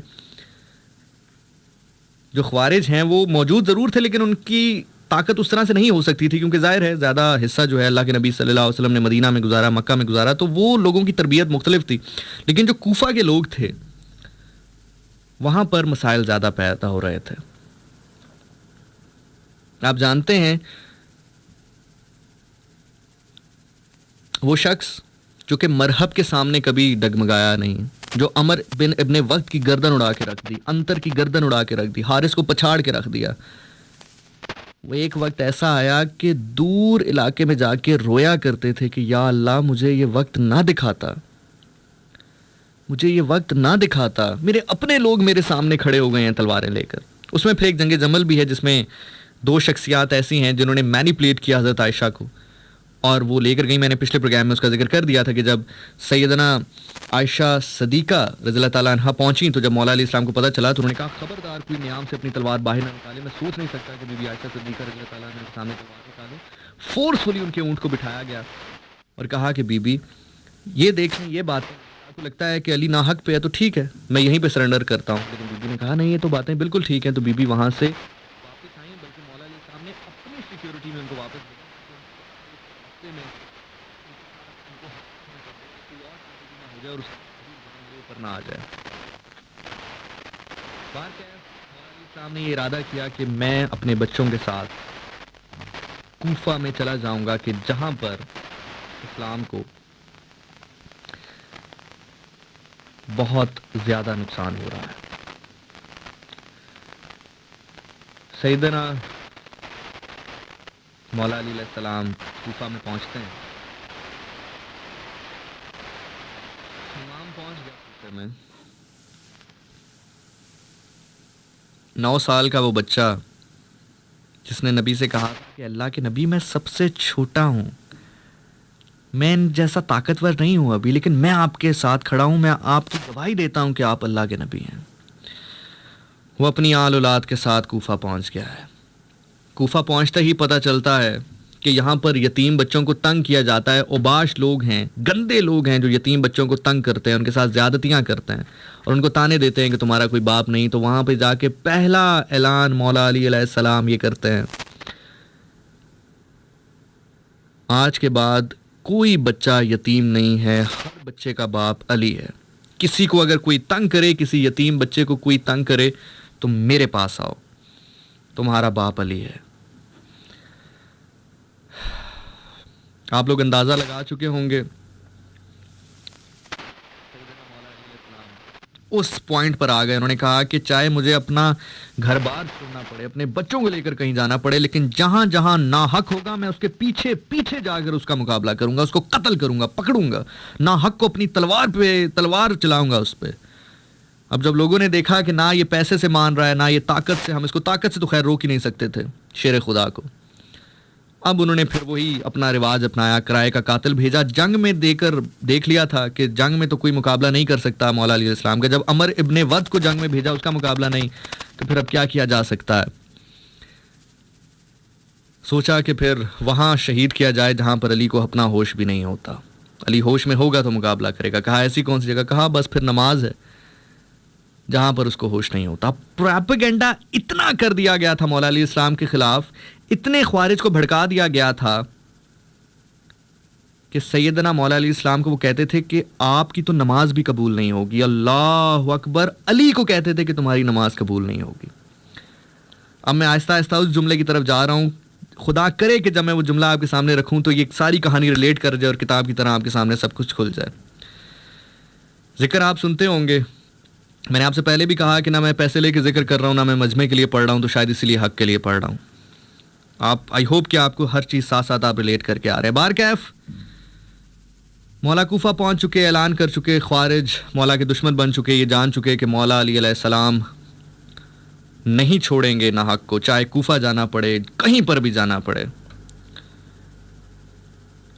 جو خوارج ہیں وہ موجود ضرور تھے، لیکن ان کی طاقت اس طرح سے نہیں ہو سکتی تھی، کیونکہ ظاہر ہے زیادہ حصہ جو ہے اللہ کے نبی صلی اللہ علیہ وسلم نے مدینہ میں گزارا، مکہ میں گزارا، تو وہ لوگوں کی تربیت مختلف تھی. لیکن جو کوفہ کے لوگ تھے وہاں پر مسائل زیادہ پیدا ہو رہے تھے. آپ جانتے ہیں وہ شخص جو کہ مرحب کے سامنے کبھی ڈگمگایا نہیں، جو عمر بن ابن وقت کی گردن اڑا کے رکھ دی، انتر کی گردن اڑا کے رکھ دی، حارث کو پچھاڑ کے رکھ دیا، وہ ایک وقت ایسا آیا کہ دور علاقے میں جا کے رویا کرتے تھے کہ یا اللہ مجھے یہ وقت نہ دکھاتا، مجھے یہ وقت نہ دکھاتا، میرے اپنے لوگ میرے سامنے کھڑے ہو گئے ہیں تلواریں لے کر. اس میں پھر ایک جنگ جمل بھی ہے جس میں دو شخصیات ایسی ہیں جنہوں نے مینیپولیٹ کیا حضرت عائشہ کو اور وہ لے کر گئی. میں نے پچھلے پروگرام میں اس کا ذکر کر دیا تھا کہ جب سیدنا عائشہ صدیقہ رضی اللہ تعالیٰ عنہ پہنچیں تو جب مولا علیہ السلام کو پتہ چلا تو انہوں نے کہا خبردار کوئی نیام سے اپنی تلوار باہر نہ نکالے. میں سوچ نہیں سکتا کہ بی بی عائشہ صدیقہ رضی اللہ تعالیٰ عنہ کے سامنے تلوار نکالے. فورسفلی ان کے اونٹ کو بٹھایا گیا اور کہا کہ بی بی یہ دیکھیں یہ بات آپ کو لگتا ہے کہ علی ناحق پہ ہے تو ٹھیک ہے میں یہیں پہ سرنڈر کرتا ہوں. لیکن بی بی نے کہا نہیں یہ تو باتیں بالکل ٹھیک ہیں. تو بی بی وہاں سے واپس آئیں بلکہ مولا علیہ السلام نے اپنی سیکیورٹی میں ان کو واپس بھیجا میں ہو جائے اور اس اوپر نہ آ جائے. بات ہے مولا علیہ السلام نے یہ ارادہ کیا کہ میں اپنے بچوں کے ساتھ کوفہ میں چلا جاؤں گا کہ جہاں پر اسلام کو بہت زیادہ نقصان ہو رہا ہے. سیدنا مولا علی علیہ السلام کوفہ میں پہنچتے ہیں. امام پہنچ گیا کوفے میں. 9 سال کا وہ بچہ جس نے نبی سے کہا تھا کہ اللہ کے نبی میں سب سے چھوٹا ہوں, میں ان جیسا طاقتور نہیں ہوں ابھی, لیکن میں آپ کے ساتھ کھڑا ہوں, میں آپ کی گواہی دیتا ہوں کہ آپ اللہ کے نبی ہیں. وہ اپنی آل اولاد کے ساتھ کوفہ پہنچ گیا ہے. کوفہ پہنچتے ہی پتہ چلتا ہے کہ یہاں پر یتیم بچوں کو تنگ کیا جاتا ہے. اوباش لوگ ہیں, گندے لوگ ہیں جو یتیم بچوں کو تنگ کرتے ہیں, ان کے ساتھ زیادتیاں کرتے ہیں اور ان کو تانے دیتے ہیں کہ تمہارا کوئی باپ نہیں. تو وہاں پہ جا کے پہلا اعلان مولا علی علیہ السلام یہ کرتے ہیں, آج کے بعد کوئی بچہ یتیم نہیں ہے, ہر بچے کا باپ علی ہے. کسی کو اگر کوئی تنگ کرے, کسی یتیم بچے کو کوئی تنگ کرے, تم میرے پاس آؤ, تمہارا باپ علی ہے. آپ لوگ اندازہ لگا چکے ہوں گے اس پوائنٹ پر آ گئے. انہوں نے کہا کہ چاہے مجھے اپنا گھر بار چھوڑنا پڑے, اپنے بچوں کو لے کر کہیں جانا پڑے, لیکن جہاں جہاں ناحق ہوگا میں اس کے پیچھے پیچھے جا کر اس کا مقابلہ کروں گا, اس کو قتل کروں گا, پکڑوں گا, ناحق کو اپنی تلوار چلاؤں گا اس پہ. اب جب لوگوں نے دیکھا کہ نہ یہ پیسے سے مان رہا ہے, نہ یہ طاقت سے, ہم اس کو طاقت سے تو خیر روک ہی نہیں سکتے تھے شیر خدا کو, اب انہوں نے پھر وہی اپنا رواج اپنایا, کرائے کا قاتل بھیجا. جنگ میں دیکھ لیا تھا کہ جنگ میں تو کوئی مقابلہ نہیں کر سکتا مولا علیہ السلام کا. جب عمر ابن ود کو جنگ میں بھیجا, اس کا مقابلہ نہیں, تو پھر اب کیا کیا جا سکتا ہے. سوچا کہ پھر وہاں شہید کیا جائے جہاں پر علی کو اپنا ہوش بھی نہیں ہوتا. علی ہوش میں ہوگا تو مقابلہ کرے گا. کہا ایسی کون سی جگہ؟ کہا بس پھر نماز ہے جہاں پر اس کو ہوش نہیں ہوتا. پروپیگنڈا اتنا کر دیا گیا تھا مولا علیہ السلام کے خلاف, اتنے خوارج کو بھڑکا دیا گیا تھا کہ سیدنا مولا علیہ السلام کو وہ کہتے تھے کہ آپ کی تو نماز بھی قبول نہیں ہوگی. اللہ اکبر. علی کو کہتے تھے کہ تمہاری نماز قبول نہیں ہوگی. اب میں آہستہ آہستہ اس جملے کی طرف جا رہا ہوں. خدا کرے کہ جب میں وہ جملہ آپ کے سامنے رکھوں تو یہ ساری کہانی ریلیٹ کر جائے اور کتاب کی طرح آپ کے سامنے سب کچھ کھل جائے. ذکر آپ سنتے ہوں گے, میں نے آپ سے پہلے بھی کہا کہ نہ میں پیسے لے کے ذکر کر رہا ہوں, نہ میں مجمع کے لیے پڑھ رہا ہوں, تو شاید اسی لیے حق کے لیے پڑھ رہا ہوں. آپ آئی ہوپ کہ آپ کو ہر چیز ساتھ ساتھ آپ ریلیٹ کر کے آ رہے ہیں. بار کیف مولا کوفہ پہنچ چکے, اعلان کر چکے, خوارج مولا کے دشمن بن چکے, یہ جان چکے کہ مولا علی علیہ السلام نہیں چھوڑیں گے ناحق کو, چاہے کوفہ جانا پڑے, کہیں پر بھی جانا پڑے.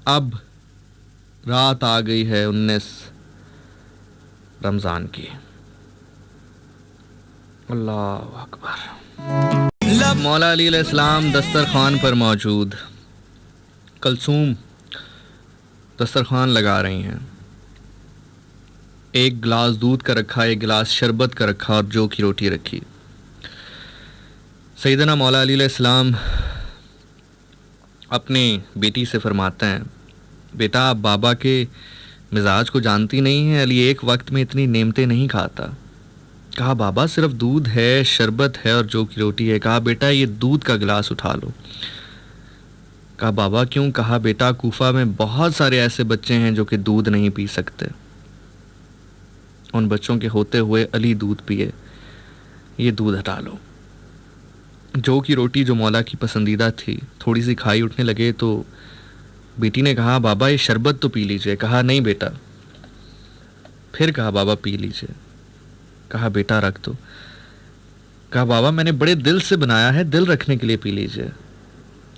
اب رات آ گئی ہے 19 رمضان کی. اللہ اکبر. مولا علی علیہ السلام دسترخوان پر موجود, کلثوم دسترخوان لگا رہی ہیں. ایک گلاس دودھ کا رکھا, ایک گلاس شربت کا رکھا اور جو کی روٹی رکھی. سیدنا مولا علی علیہ السلام اپنی بیٹی سے فرماتے ہیں, بیٹا آپ بابا کے مزاج کو جانتی نہیں ہیں, علی ایک وقت میں اتنی نعمتیں نہیں کھاتا. کہا بابا صرف دودھ ہے, شربت ہے اور جو کی روٹی ہے. کہا بیٹا یہ دودھ کا گلاس اٹھا لو. کہا بابا کیوں؟ کہا بیٹا کوفہ میں بہت سارے ایسے بچے ہیں جو کہ دودھ نہیں پی سکتے, ان بچوں کے ہوتے ہوئے علی دودھ پیے, یہ دودھ ہٹا لو. جو کی روٹی جو مولا کی پسندیدہ تھی تھوڑی سی کھائی, اٹھنے لگے تو بیٹی نے کہا بابا یہ شربت تو پی لیجئے. کہا نہیں بیٹا. پھر کہا بابا پی لیجئے. کہا بیٹا رکھ دو. کہا بابا میں نے بڑے دل سے بنایا ہے, دل رکھنے کے لیے پی لیجئے.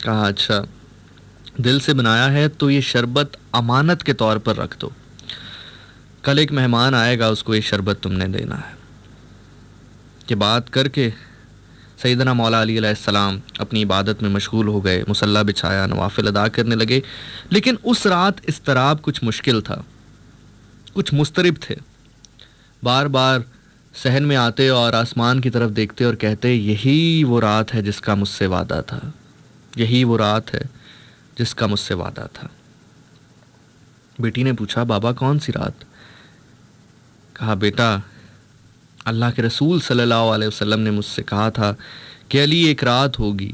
کہا اچھا دل سے بنایا ہے تو یہ شربت امانت کے طور پر رکھ دو, کل ایک مہمان آئے گا, اس کو یہ شربت تم نے دینا ہے. یہ بات کر کے سیدنا مولا علی علیہ السلام اپنی عبادت میں مشغول ہو گئے, مصلی بچھایا, نوافل ادا کرنے لگے. لیکن اس رات اضطراب کچھ مشکل تھا, کچھ مضطرب تھے. بار بار صحن میں آتے اور آسمان کی طرف دیکھتے اور کہتے یہی وہ رات ہے جس کا مجھ سے وعدہ تھا, یہی وہ رات ہے جس کا مجھ سے وعدہ تھا. بیٹی نے پوچھا بابا کون سی رات؟ کہا بیٹا اللہ کے رسول صلی اللہ علیہ وسلم نے مجھ سے کہا تھا کہ علی ایک رات ہوگی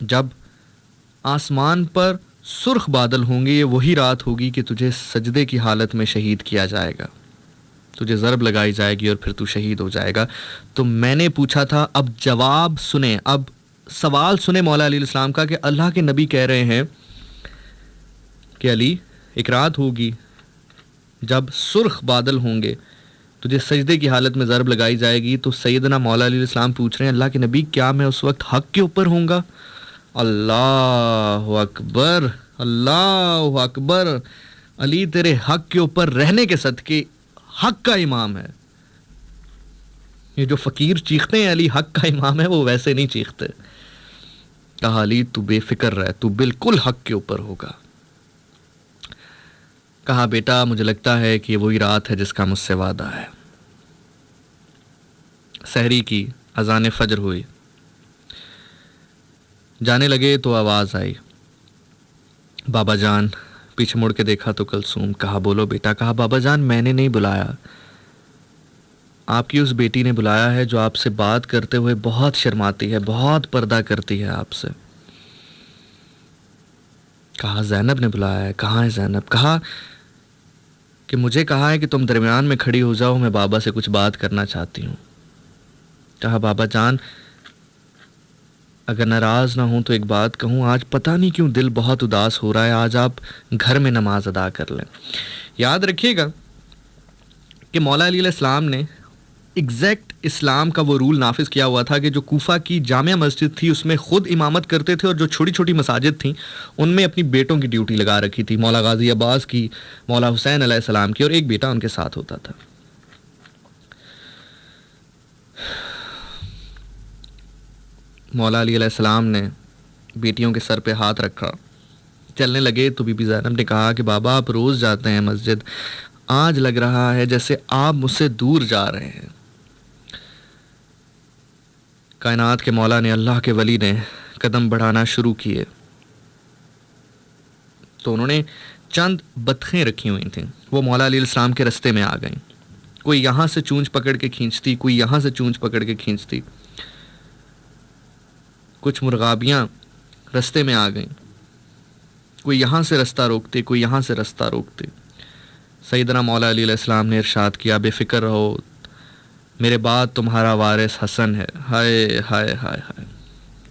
جب آسمان پر سرخ بادل ہوں گے, یہ وہی رات ہوگی کہ تجھے سجدے کی حالت میں شہید کیا جائے گا. تجھے ضرب لگائی جائے گی اور پھر تو شہید ہو جائے گا. تو میں نے پوچھا تھا, اب جواب سنیں, اب سوال سنیں مولا علیہ السلام کا, کہ اللہ کے نبی کہہ رہے ہیں کہ علی ایک رات ہوگی جب سرخ بادل ہوں گے, تجھے سجدے کی حالت میں ضرب لگائی جائے گی. تو سیدنا مولا علیہ السلام پوچھ رہے ہیں اللہ کے نبی کیا میں اس وقت حق کے اوپر ہوں گا؟ اللہ اکبر, اللہ اکبر. علی تیرے حق کے اوپر رہنے کے صدقے حق کا امام ہے. یہ جو فقیر چیختے ہیں علی حق کا امام ہے, وہ ویسے نہیں چیختے. کہا علی تو بے فکر رہ, تو بالکل حق کے اوپر ہوگا. کہا بیٹا مجھے لگتا ہے کہ یہ وہی رات ہے جس کا مجھ سے وعدہ ہے. سحری کی اذان فجر ہوئی, جانے لگے تو آواز آئی, بابا جان. پیچھے مڑ کے دیکھا تو کلثوم. کہا بولو بیٹا. کہا بابا جان میں نے نہیں بلایا, آپ کی اس بیٹی نے بلایا ہے جو آپ سے بات کرتے ہوئے بہت شرماتی ہے, بہت پردہ کرتی ہے آپ سے. کہا زینب نے بلایا ہے. کہاں ہے زینب؟ کہا کہ مجھے کہا ہے کہ تم درمیان میں کھڑی ہو جاؤ, میں بابا سے کچھ بات کرنا چاہتی ہوں. کہا بابا جان اگر ناراض نہ ہوں تو ایک بات کہوں, آج پتہ نہیں کیوں دل بہت اداس ہو رہا ہے, آج آپ گھر میں نماز ادا کر لیں. یاد رکھیے گا کہ مولا علیہ السلام نے ایگزیکٹ اسلام کا وہ رول نافذ کیا ہوا تھا کہ جو کوفہ کی جامع مسجد تھی اس میں خود امامت کرتے تھے, اور جو چھوٹی چھوٹی مساجد تھیں ان میں اپنی بیٹوں کی ڈیوٹی لگا رکھی تھی. مولا غازی عباس کی, مولا حسین علیہ السلام کی, اور ایک بیٹا ان کے ساتھ ہوتا تھا. مولا علی علیہ السلام نے بیٹیوں کے سر پہ ہاتھ رکھا, چلنے لگے تو بی بی زینب نے کہا کہ بابا آپ روز جاتے ہیں مسجد, آج لگ رہا ہے جیسے آپ مجھ سے دور جا رہے ہیں. کائنات کے مولا نے, اللہ کے ولی نے قدم بڑھانا شروع کیے تو انہوں نے چند بطخیں رکھی ہوئی تھیں, وہ مولا علیہ السلام کے رستے میں آ گئیں. کوئی یہاں سے چونچ پکڑ کے کھینچتی, کوئی یہاں سے چونچ پکڑ کے کھینچتی. کچھ مرغابیاں رستے میں آ گئیں, کوئی یہاں سے رستہ روکتے, کوئی یہاں سے رستہ روکتے. سیدنا مولا علی علیہ السلام نے ارشاد کیا بے فکر رہو, میرے بعد تمہارا وارث حسن ہے. ہائے ہائے ہائے ہائے,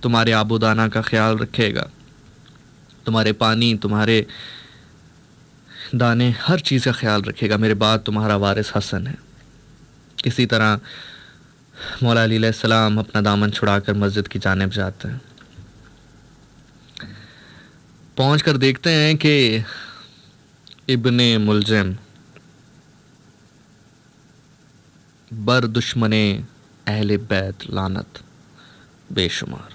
تمہارے آب و دانہ کا خیال رکھے گا, تمہارے پانی, تمہارے دانے, ہر چیز کا خیال رکھے گا. میرے بعد تمہارا وارث حسن ہے. اسی طرح مولا علی علیہ السلام اپنا دامن چھڑا کر مسجد کی جانب جاتے ہیں. پہنچ کر دیکھتے ہیں کہ ابن ملجم بر دشمن اہل بیت لعنت بے شمار.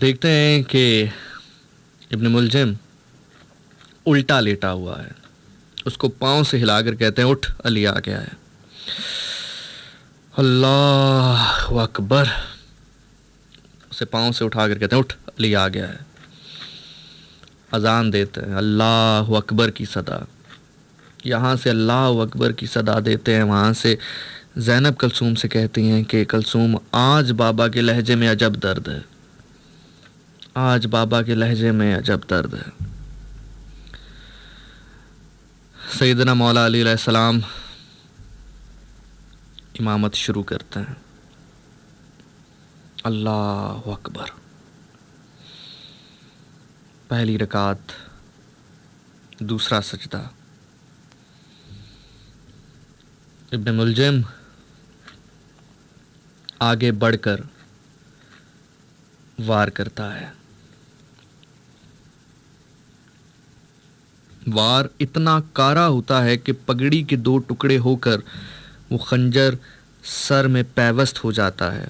دیکھتے ہیں کہ ابن ملجم الٹا لیٹا ہوا ہے, اس کو پاؤں سے ہلا کر کہتے ہیں اٹھ علی آ گیا ہے. اللہ اکبر, اسے پاؤں سے اٹھا کر کہتے ہیں اٹھ علی آ گیا ہے. اذان دیتے ہیں, اللہ اکبر کی صدا, یہاں سے اللہ اکبر کی صدا دیتے ہیں, وہاں سے زینب کلثوم سے کہتی ہیں کہ کلثوم آج بابا کے لہجے میں عجب درد ہے, آج بابا کے لہجے میں عجب درد ہے. سیدنا مولا علی علیہ السلام امامت شروع کرتے ہیں. اللہ اکبر. پہلی رکعت, دوسرا سجدہ. ابن ملجم آگے بڑھ کر وار کرتا ہے. وار اتنا کارا ہوتا ہے کہ پگڑی کے دو ٹکڑے ہو کر وہ خنجر سر میں پیوست ہو جاتا ہے,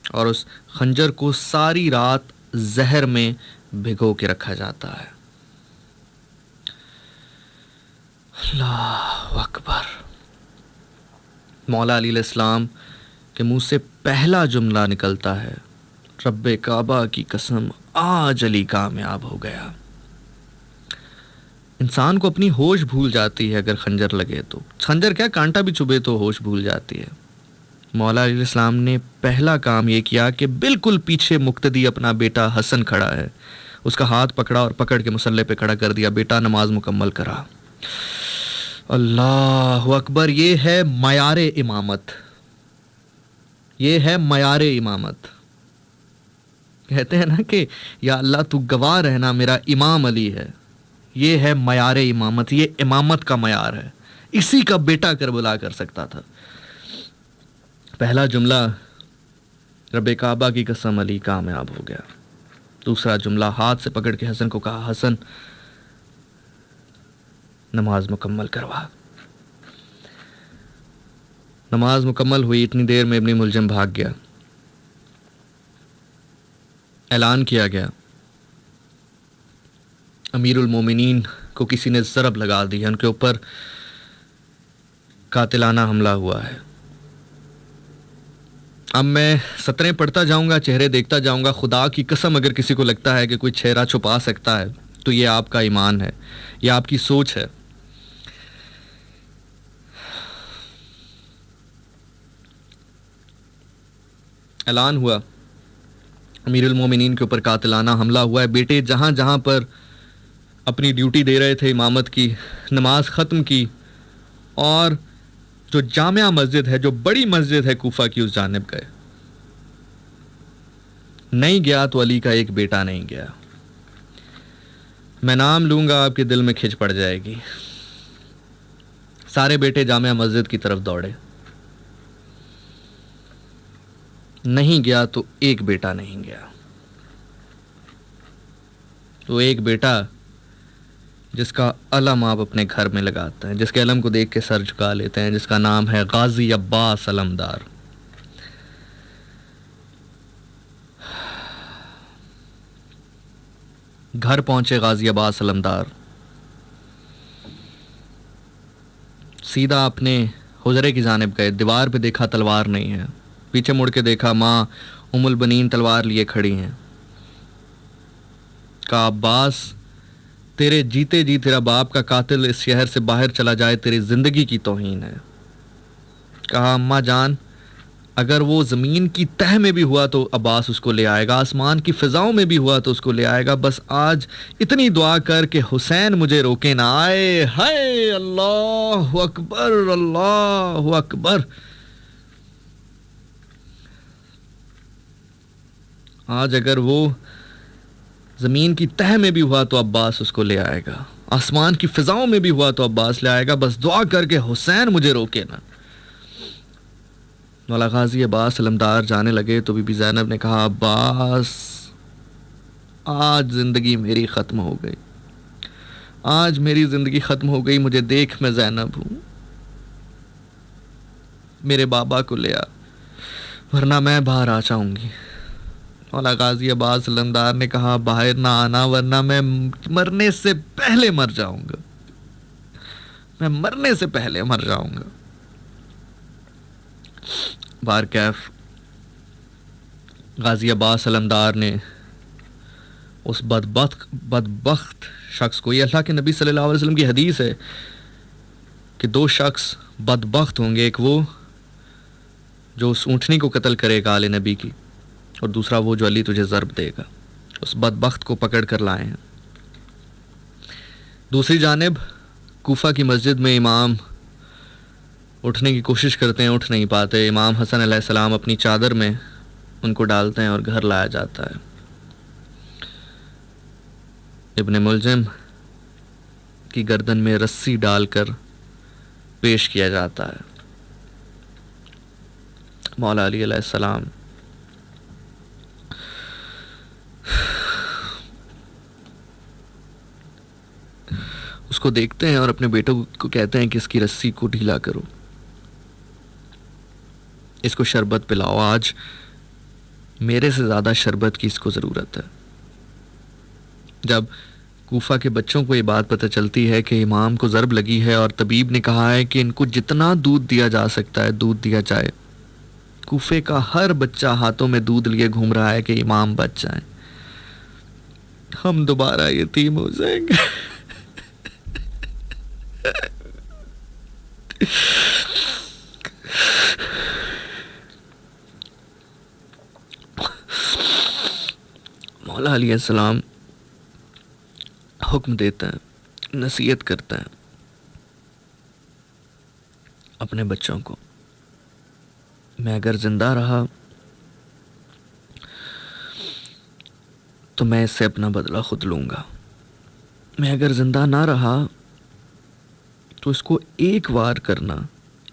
اور اس خنجر کو ساری رات زہر میں بھگو کے رکھا جاتا ہے. اللہ اکبر. مولا علی علیہ السلام کے منہ سے پہلا جملہ نکلتا ہے, رب کعبہ کی قسم آج علی کامیاب ہو گیا. انسان کو اپنی ہوش بھول جاتی ہے اگر خنجر لگے تو, خنجر کیا کانٹا بھی چبھے تو ہوش بھول جاتی ہے. مولا علیہ السلام نے پہلا کام یہ کیا کہ بالکل پیچھے مقتدی اپنا بیٹا حسن کھڑا ہے, اس کا ہاتھ پکڑا اور پکڑ کے مصلی پہ کھڑا کر دیا, بیٹا نماز مکمل کرا. اللہ اکبر، یہ ہے معیار امامت، یہ ہے معیار امامت. کہتے ہیں نا کہ یا اللہ تو گواہ رہنا میرا امام علی ہے. یہ ہے معیار امامت، یہ امامت کا معیار ہے. اسی کا بیٹا کربلا کر سکتا تھا. پہلا جملہ رب کعبہ کی قسم علی کامیاب ہو گیا. دوسرا جملہ ہاتھ سے پکڑ کے حسن کو کہا حسن نماز مکمل کروا. نماز مکمل ہوئی، اتنی دیر میں ابن ملجم بھاگ گیا. اعلان کیا گیا امیر المومنین کو کسی نے ضرب لگا دی ہے، ان کے اوپر قاتلانہ حملہ ہوا ہے. اب میں سطریں پڑھتا جاؤں گا، چہرے دیکھتا جاؤں گا. خدا کی قسم اگر کسی کو لگتا ہے کہ کوئی چہرہ چھپا سکتا ہے تو یہ آپ کا ایمان ہے، یہ آپ کی سوچ ہے. اعلان ہوا امیر المومنین کے اوپر قاتلانہ حملہ ہوا ہے. بیٹے جہاں جہاں پر اپنی ڈیوٹی دے رہے تھے امامت کی، نماز ختم کی اور جو جامع مسجد ہے، جو بڑی مسجد ہے کوفہ کی، اس جانب گئے. نہیں گیا تو علی کا ایک بیٹا نہیں گیا. میں نام لوں گا آپ کے دل میں کھچ پڑ جائے گی. سارے بیٹے جامع مسجد کی طرف دوڑے. نہیں گیا تو ایک بیٹا نہیں گیا. تو ایک بیٹا جس کا علم آپ اپنے گھر میں لگاتے ہیں، جس کے علم کو دیکھ کے سر جھکا لیتے ہیں، جس کا نام ہے غازی عباس علمدار. گھر پہنچے غازی عباس علمدار، سیدھا اپنے حجرے کی جانب گئے. دیوار پہ دیکھا تلوار نہیں ہے. پیچھے مڑ کے دیکھا ماں ام البنین تلوار لیے کھڑی ہیں. کہا عباس تیرے جیتے جی تیرا باپ کا قاتل اس شہر سے باہر چلا جائے تیری زندگی کی توہین ہے. کہا اماں جان اگر وہ زمین کی تہ میں بھی ہوا تو عباس اس کو لے آئے گا، آسمان کی فضاؤں میں بھی ہوا تو اس کو لے آئے گا. بس آج اتنی دعا کر کہ حسین مجھے روکے نہ آئے. ہائے اللہ اکبر، اللہ اکبر. آج اگر وہ زمین کی تہ میں بھی ہوا تو عباس اس کو لے آئے گا، آسمان کی فضاؤں میں بھی ہوا تو عباس لے آئے گا. بس دعا کر کے حسین مجھے روکے نہ. مولا غازی عباس علمدار جانے لگے تو بی بی زینب نے کہا عباس آج زندگی میری ختم ہو گئی، آج میری زندگی ختم ہو گئی. مجھے دیکھ میں زینب ہوں، میرے بابا کو لے آ ورنہ میں باہر آ جاؤں گی. مولا غازی عباس علمدار نے کہا باہر نہ آنا ورنہ میں مرنے سے پہلے مر جاؤں گا، میں مرنے سے پہلے مر جاؤں گا. بار کیف غازی عباس علمدار نے اس بدبخت شخص کو، یہ اللہ کے نبی صلی اللہ علیہ وسلم کی حدیث ہے کہ دو شخص بدبخت ہوں گے، ایک وہ جو اس اونٹنی کو قتل کرے گا آل نبی کی، اور دوسرا وہ جو علی تجھے ضرب دے گا. اس بدبخت کو پکڑ کر لائے ہیں. دوسری جانب کوفہ کی مسجد میں امام اٹھنے کی کوشش کرتے ہیں، اٹھ نہیں پاتے. امام حسن علیہ السلام اپنی چادر میں ان کو ڈالتے ہیں اور گھر لایا جاتا ہے. ابن ملجم کی گردن میں رسی ڈال کر پیش کیا جاتا ہے. مولا علی علیہ السلام اس کو دیکھتے ہیں اور اپنے بیٹوں کو کہتے ہیں کہ اس کی رسی کو ڈھیلا کرو، اس کو شربت پلاؤ. آج میرے سے زیادہ شربت کی اس کو ضرورت ہے. جب کوفہ کے بچوں کو یہ بات پتہ چلتی ہے کہ امام کو ضرب لگی ہے اور طبیب نے کہا ہے کہ ان کو جتنا دودھ دیا جا سکتا ہے دودھ دیا جائے، کوفے کا ہر بچہ ہاتھوں میں دودھ لیے گھوم رہا ہے کہ امام بچ جائیں، ہم دوبارہ یتیم ہو جائیں گے. مولا علیہ السلام حکم دیتے ہیں، نصیحت کرتے ہیں اپنے بچوں کو. میں اگر زندہ رہا تو میں اس سے اپنا بدلہ خود لوں گا. میں اگر زندہ نہ رہا تو اس کو ایک وار کرنا،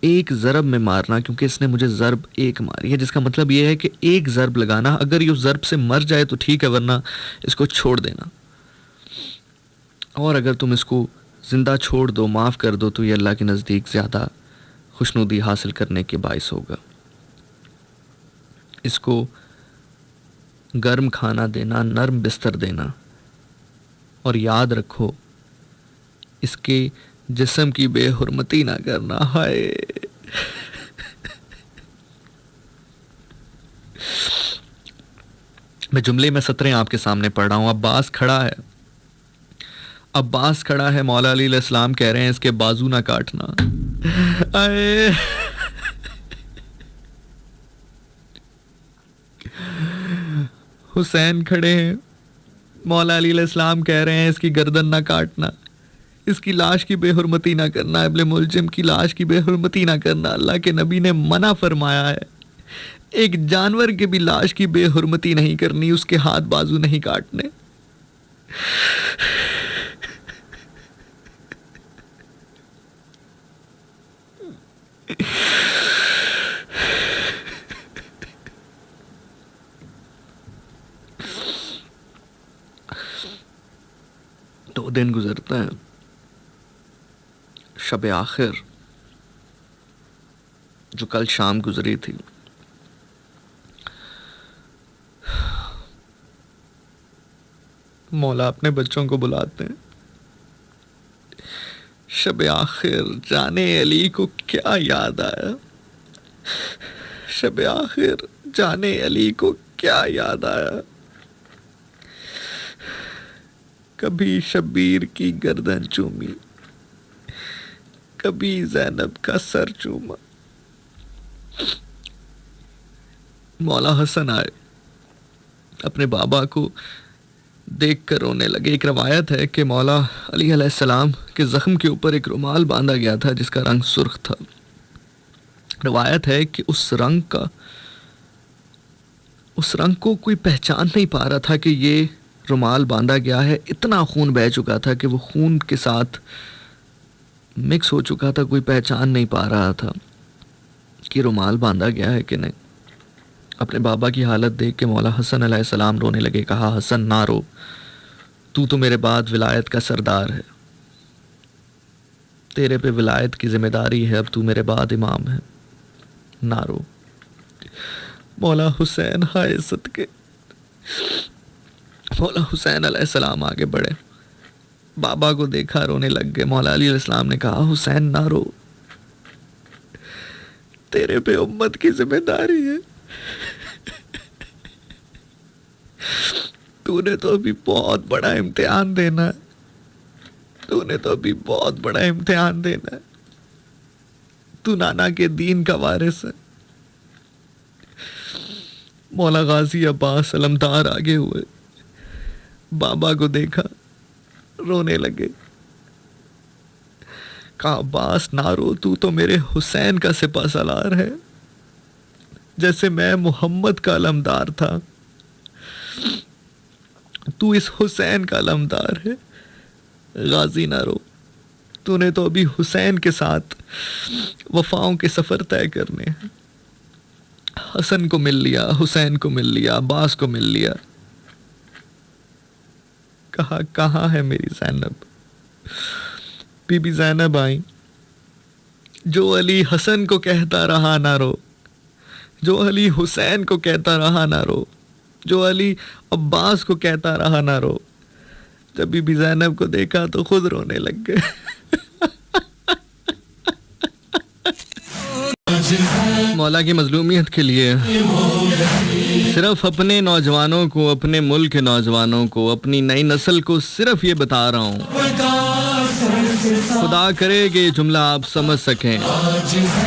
ایک ضرب میں مارنا، کیونکہ اس نے مجھے ضرب ایک ماری ہے، جس کا مطلب یہ ہے کہ ایک ضرب لگانا. اگر یہ اس ضرب سے مر جائے تو ٹھیک ہے، ورنہ اس کو چھوڑ دینا. اور اگر تم اس کو زندہ چھوڑ دو، معاف کر دو، تو یہ اللہ کے نزدیک زیادہ خوشنودی حاصل کرنے کے باعث ہوگا. اس کو گرم کھانا دینا، نرم بستر دینا، اور یاد رکھو اس کے جسم کی بے حرمتی نہ کرنا. ہائے میں جملے میں سطریں آپ کے سامنے پڑھ رہا ہوں. عباس کھڑا ہے، مولا علی علیہ السلام کہہ رہے ہیں اس کے بازو نہ کاٹنا. ہائے حسین کھڑے ہیں، مولا علی علیہ السلام کہہ رہے ہیں اس کی گردن نہ کاٹنا، اس کی لاش کی بے حرمتی نہ کرنا، ابن ملجم کی لاش کی بے حرمتی نہ کرنا. اللہ کے نبی نے منع فرمایا ہے. ایک جانور کے بھی لاش کی بے حرمتی نہیں کرنی، اس کے ہاتھ بازو نہیں کاٹنے. دو دن گزرتا ہے، شب آخر جو کل شام گزری تھی، مولا اپنے بچوں کو بلاتے ہیں. شب آخر جانے علی کو کیا یاد آیا، شب آخر جانے علی کو کیا یاد آیا. کبھی شبیر کی گردن چومی، کبھی زینب کا سر چوما. مولا حسن آئے، اپنے بابا کو دیکھ کر رونے لگے. ایک روایت ہے کہ مولا علی علیہ السلام کے زخم کے اوپر ایک رومال باندھا گیا تھا جس کا رنگ سرخ تھا. روایت ہے کہ اس رنگ کو کوئی پہچان نہیں پا رہا تھا کہ یہ رومال باندھا گیا ہے. اتنا خون بہہ چکا تھا کہ وہ خون کے ساتھ مکس ہو چکا تھا، کوئی پہچان نہیں پا رہا تھا کہ رومال باندھا گیا ہے کہ نہیں. اپنے بابا کی حالت دیکھ کے مولا حسن علیہ السلام رونے لگے. کہا حسن نہ رو، تو میرے بعد ولایت کا سردار ہے، تیرے پہ ولایت کی ذمہ داری ہے، اب تو میرے بعد امام ہے، نہ رو. مولا حسین ہائے صدقے. مولا حسین علیہ السلام آگے بڑھے، بابا کو دیکھا، رونے لگ گئے. مولا علی علیہ السلام نے کہا حسین نہ رو، تیرے پہ امت کی ذمہ داری ہے، تو نے تو ابھی بہت بڑا امتحان دینا ہے، تو نے تو ابھی بہت بڑا امتحان دینا ہے، تو نانا کے دین کا وارث ہے. مولا غازی عباس علمدار آگے ہوئے، بابا کو دیکھا، رونے لگے. کہا عباس نہ رو، تو میرے حسین کا سپہ سالار ہے، جیسے میں محمد کا علمدار تھا، تو اس حسین کا علمدار ہے. غازی نہ رو، تو نے تو ابھی حسین کے ساتھ وفاؤں کے سفر طے کرنے ہیں. حسن کو مل لیا، حسین کو مل لیا، عباس کو مل لیا. کہا کہاں ہے میری زینب؟ بی بی زینب آئیں. جو علی حسن کو کہتا رہا نہ رو، جو علی حسین کو کہتا رہا نہ رو، جو علی عباس کو کہتا رہا نہ رو. جب بی بی زینب کو دیکھا تو خود رونے لگ گئے. مولا کی مظلومیت کے لیے صرف اپنے نوجوانوں کو، اپنے ملک کے نوجوانوں کو، اپنی نئی نسل کو صرف یہ بتا رہا ہوں، خدا کرے کہ یہ جملہ آپ سمجھ سکیں.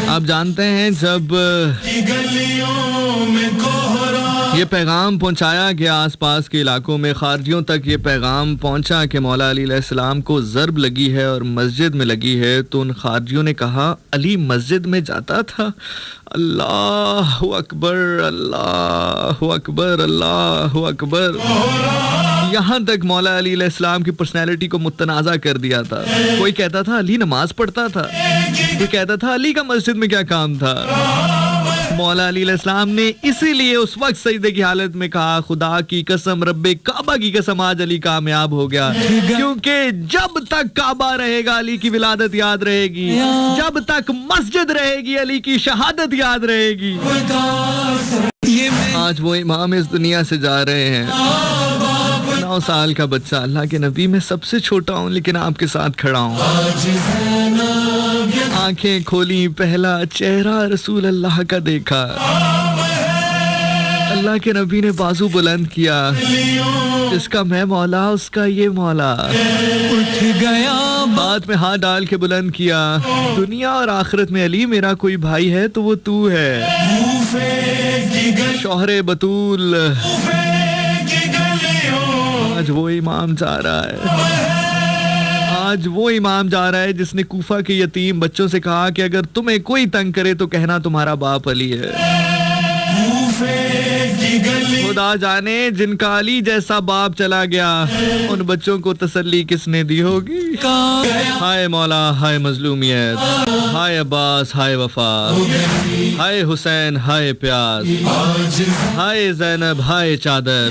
آپ جانتے ہیں جب یہ پیغام پہنچایا گیا آس پاس کے علاقوں میں، خارجیوں تک یہ پیغام پہنچا کہ مولا علی علیہ السلام کو ضرب لگی ہے اور مسجد میں لگی ہے، تو ان خارجیوں نے کہا علی مسجد میں جاتا تھا؟ اللہ اکبر، اللہ اکبر، اللہ اکبر۔ یہاں تک مولا علی علیہ السلام کی پرسنالٹی کو متنازع کر دیا تھا۔ کوئی کہتا تھا علی نماز پڑھتا تھا، کوئی کہتا تھا علی کا مسجد میں کیا کام تھا۔ مولا علی علیہ السلام نے اسی لیے اس وقت سجدے کی حالت میں کہا خدا کی قسم، رب کعبہ کی قسم، آج علی کامیاب ہو گیا، کیونکہ جب تک کعبہ رہے گا علی کی ولادت یاد رہے گی، جب تک مسجد رہے گی علی کی شہادت یاد رہے گی۔ آج وہ امام اس دنیا سے جا رہے ہیں، 9 سال کا بچہ، اللہ کے نبی میں سب سے چھوٹا ہوں لیکن آپ کے ساتھ کھڑا ہوں۔ آنکھیں کھولی، پہلا چہرہ رسول اللہ کا دیکھا، اللہ کے نبی نے بازو بلند کیا، جس کا میں مولا اس کا یہ مولا، اٹھ گیا، ہاتھ میں ہاتھ ڈال کے بلند کیا، دنیا اور آخرت میں علی میرا کوئی بھائی ہے تو وہ تو ہے، شوہر بطول۔ آج وہ امام جا رہا ہے، آج وہ امام جا رہا ہے جس نے کوفہ کے یتیم بچوں سے کہا کہ اگر تمہیں کوئی تنگ کرے تو کہنا تمہارا باپ علی ہے۔ خدا جانے جن کا علی جیسا باپ چلا گیا ان بچوں کو تسلی کس نے دی ہوگی۔ ہائے مولا، ہائے مظلومیت، ہائے عباس، ہائے وفا، ہائے حسین، ہائے پیاس، ہائے زینب، ہائے چادر۔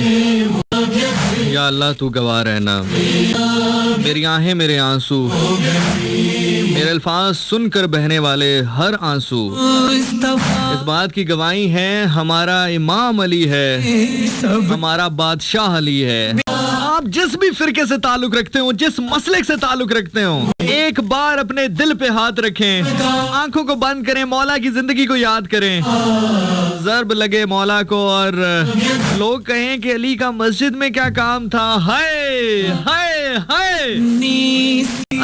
یا اللہ تو گواہ رہنا، میری آنکھیں، میرے آنسو، میرے الفاظ سن کر بہنے والے ہر آنسو اس بات کی گواہی ہے ہمارا امام علی ہے، ہمارا بادشاہ علی ہے۔ آپ جس بھی فرقے سے تعلق رکھتے ہو، جس مسلک سے تعلق رکھتے ہو، ایک بار اپنے دل پہ ہاتھ رکھیں، آنکھوں کو بند کریں، مولا کی زندگی کو یاد کریں، ضرب لگے مولا کو اور لوگ کہیں کہ علی کا مسجد میں کیا کام تھا۔ ہائے ہائے ہائے،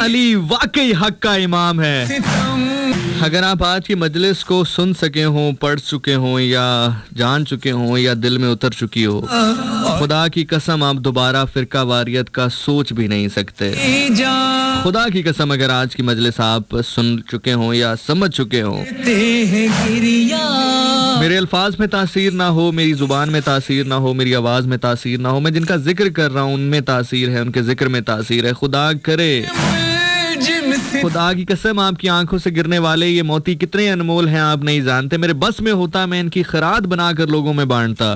علی واقعی حق کا امام ہے۔ اگر آپ آج کی مجلس کو سن سکے ہوں، پڑھ چکے ہوں یا جان چکے ہوں یا دل میں اتر چکی ہو، خدا کی قسم آپ دوبارہ فرقہ واریت کا سوچ بھی نہیں سکتے۔ خدا کی قسم اگر آج کی مجلس آپ سن چکے ہوں یا سمجھ چکے ہوں، میرے الفاظ میں تاثیر نہ ہو، میری زبان میں تاثیر نہ ہو، میری آواز میں تاثیر نہ ہو، میں جن کا ذکر کر رہا ہوں ان میں تاثیر ہے، ان کے ذکر میں تاثیر ہے، خدا کرے، خدا کی قسم آپ کی آنکھوں سے گرنے والے یہ موتی کتنے انمول ہیں آپ نہیں جانتے۔ میرے بس میں ہوتا میں ان کی خیرات بنا کر لوگوں میں بانٹتا۔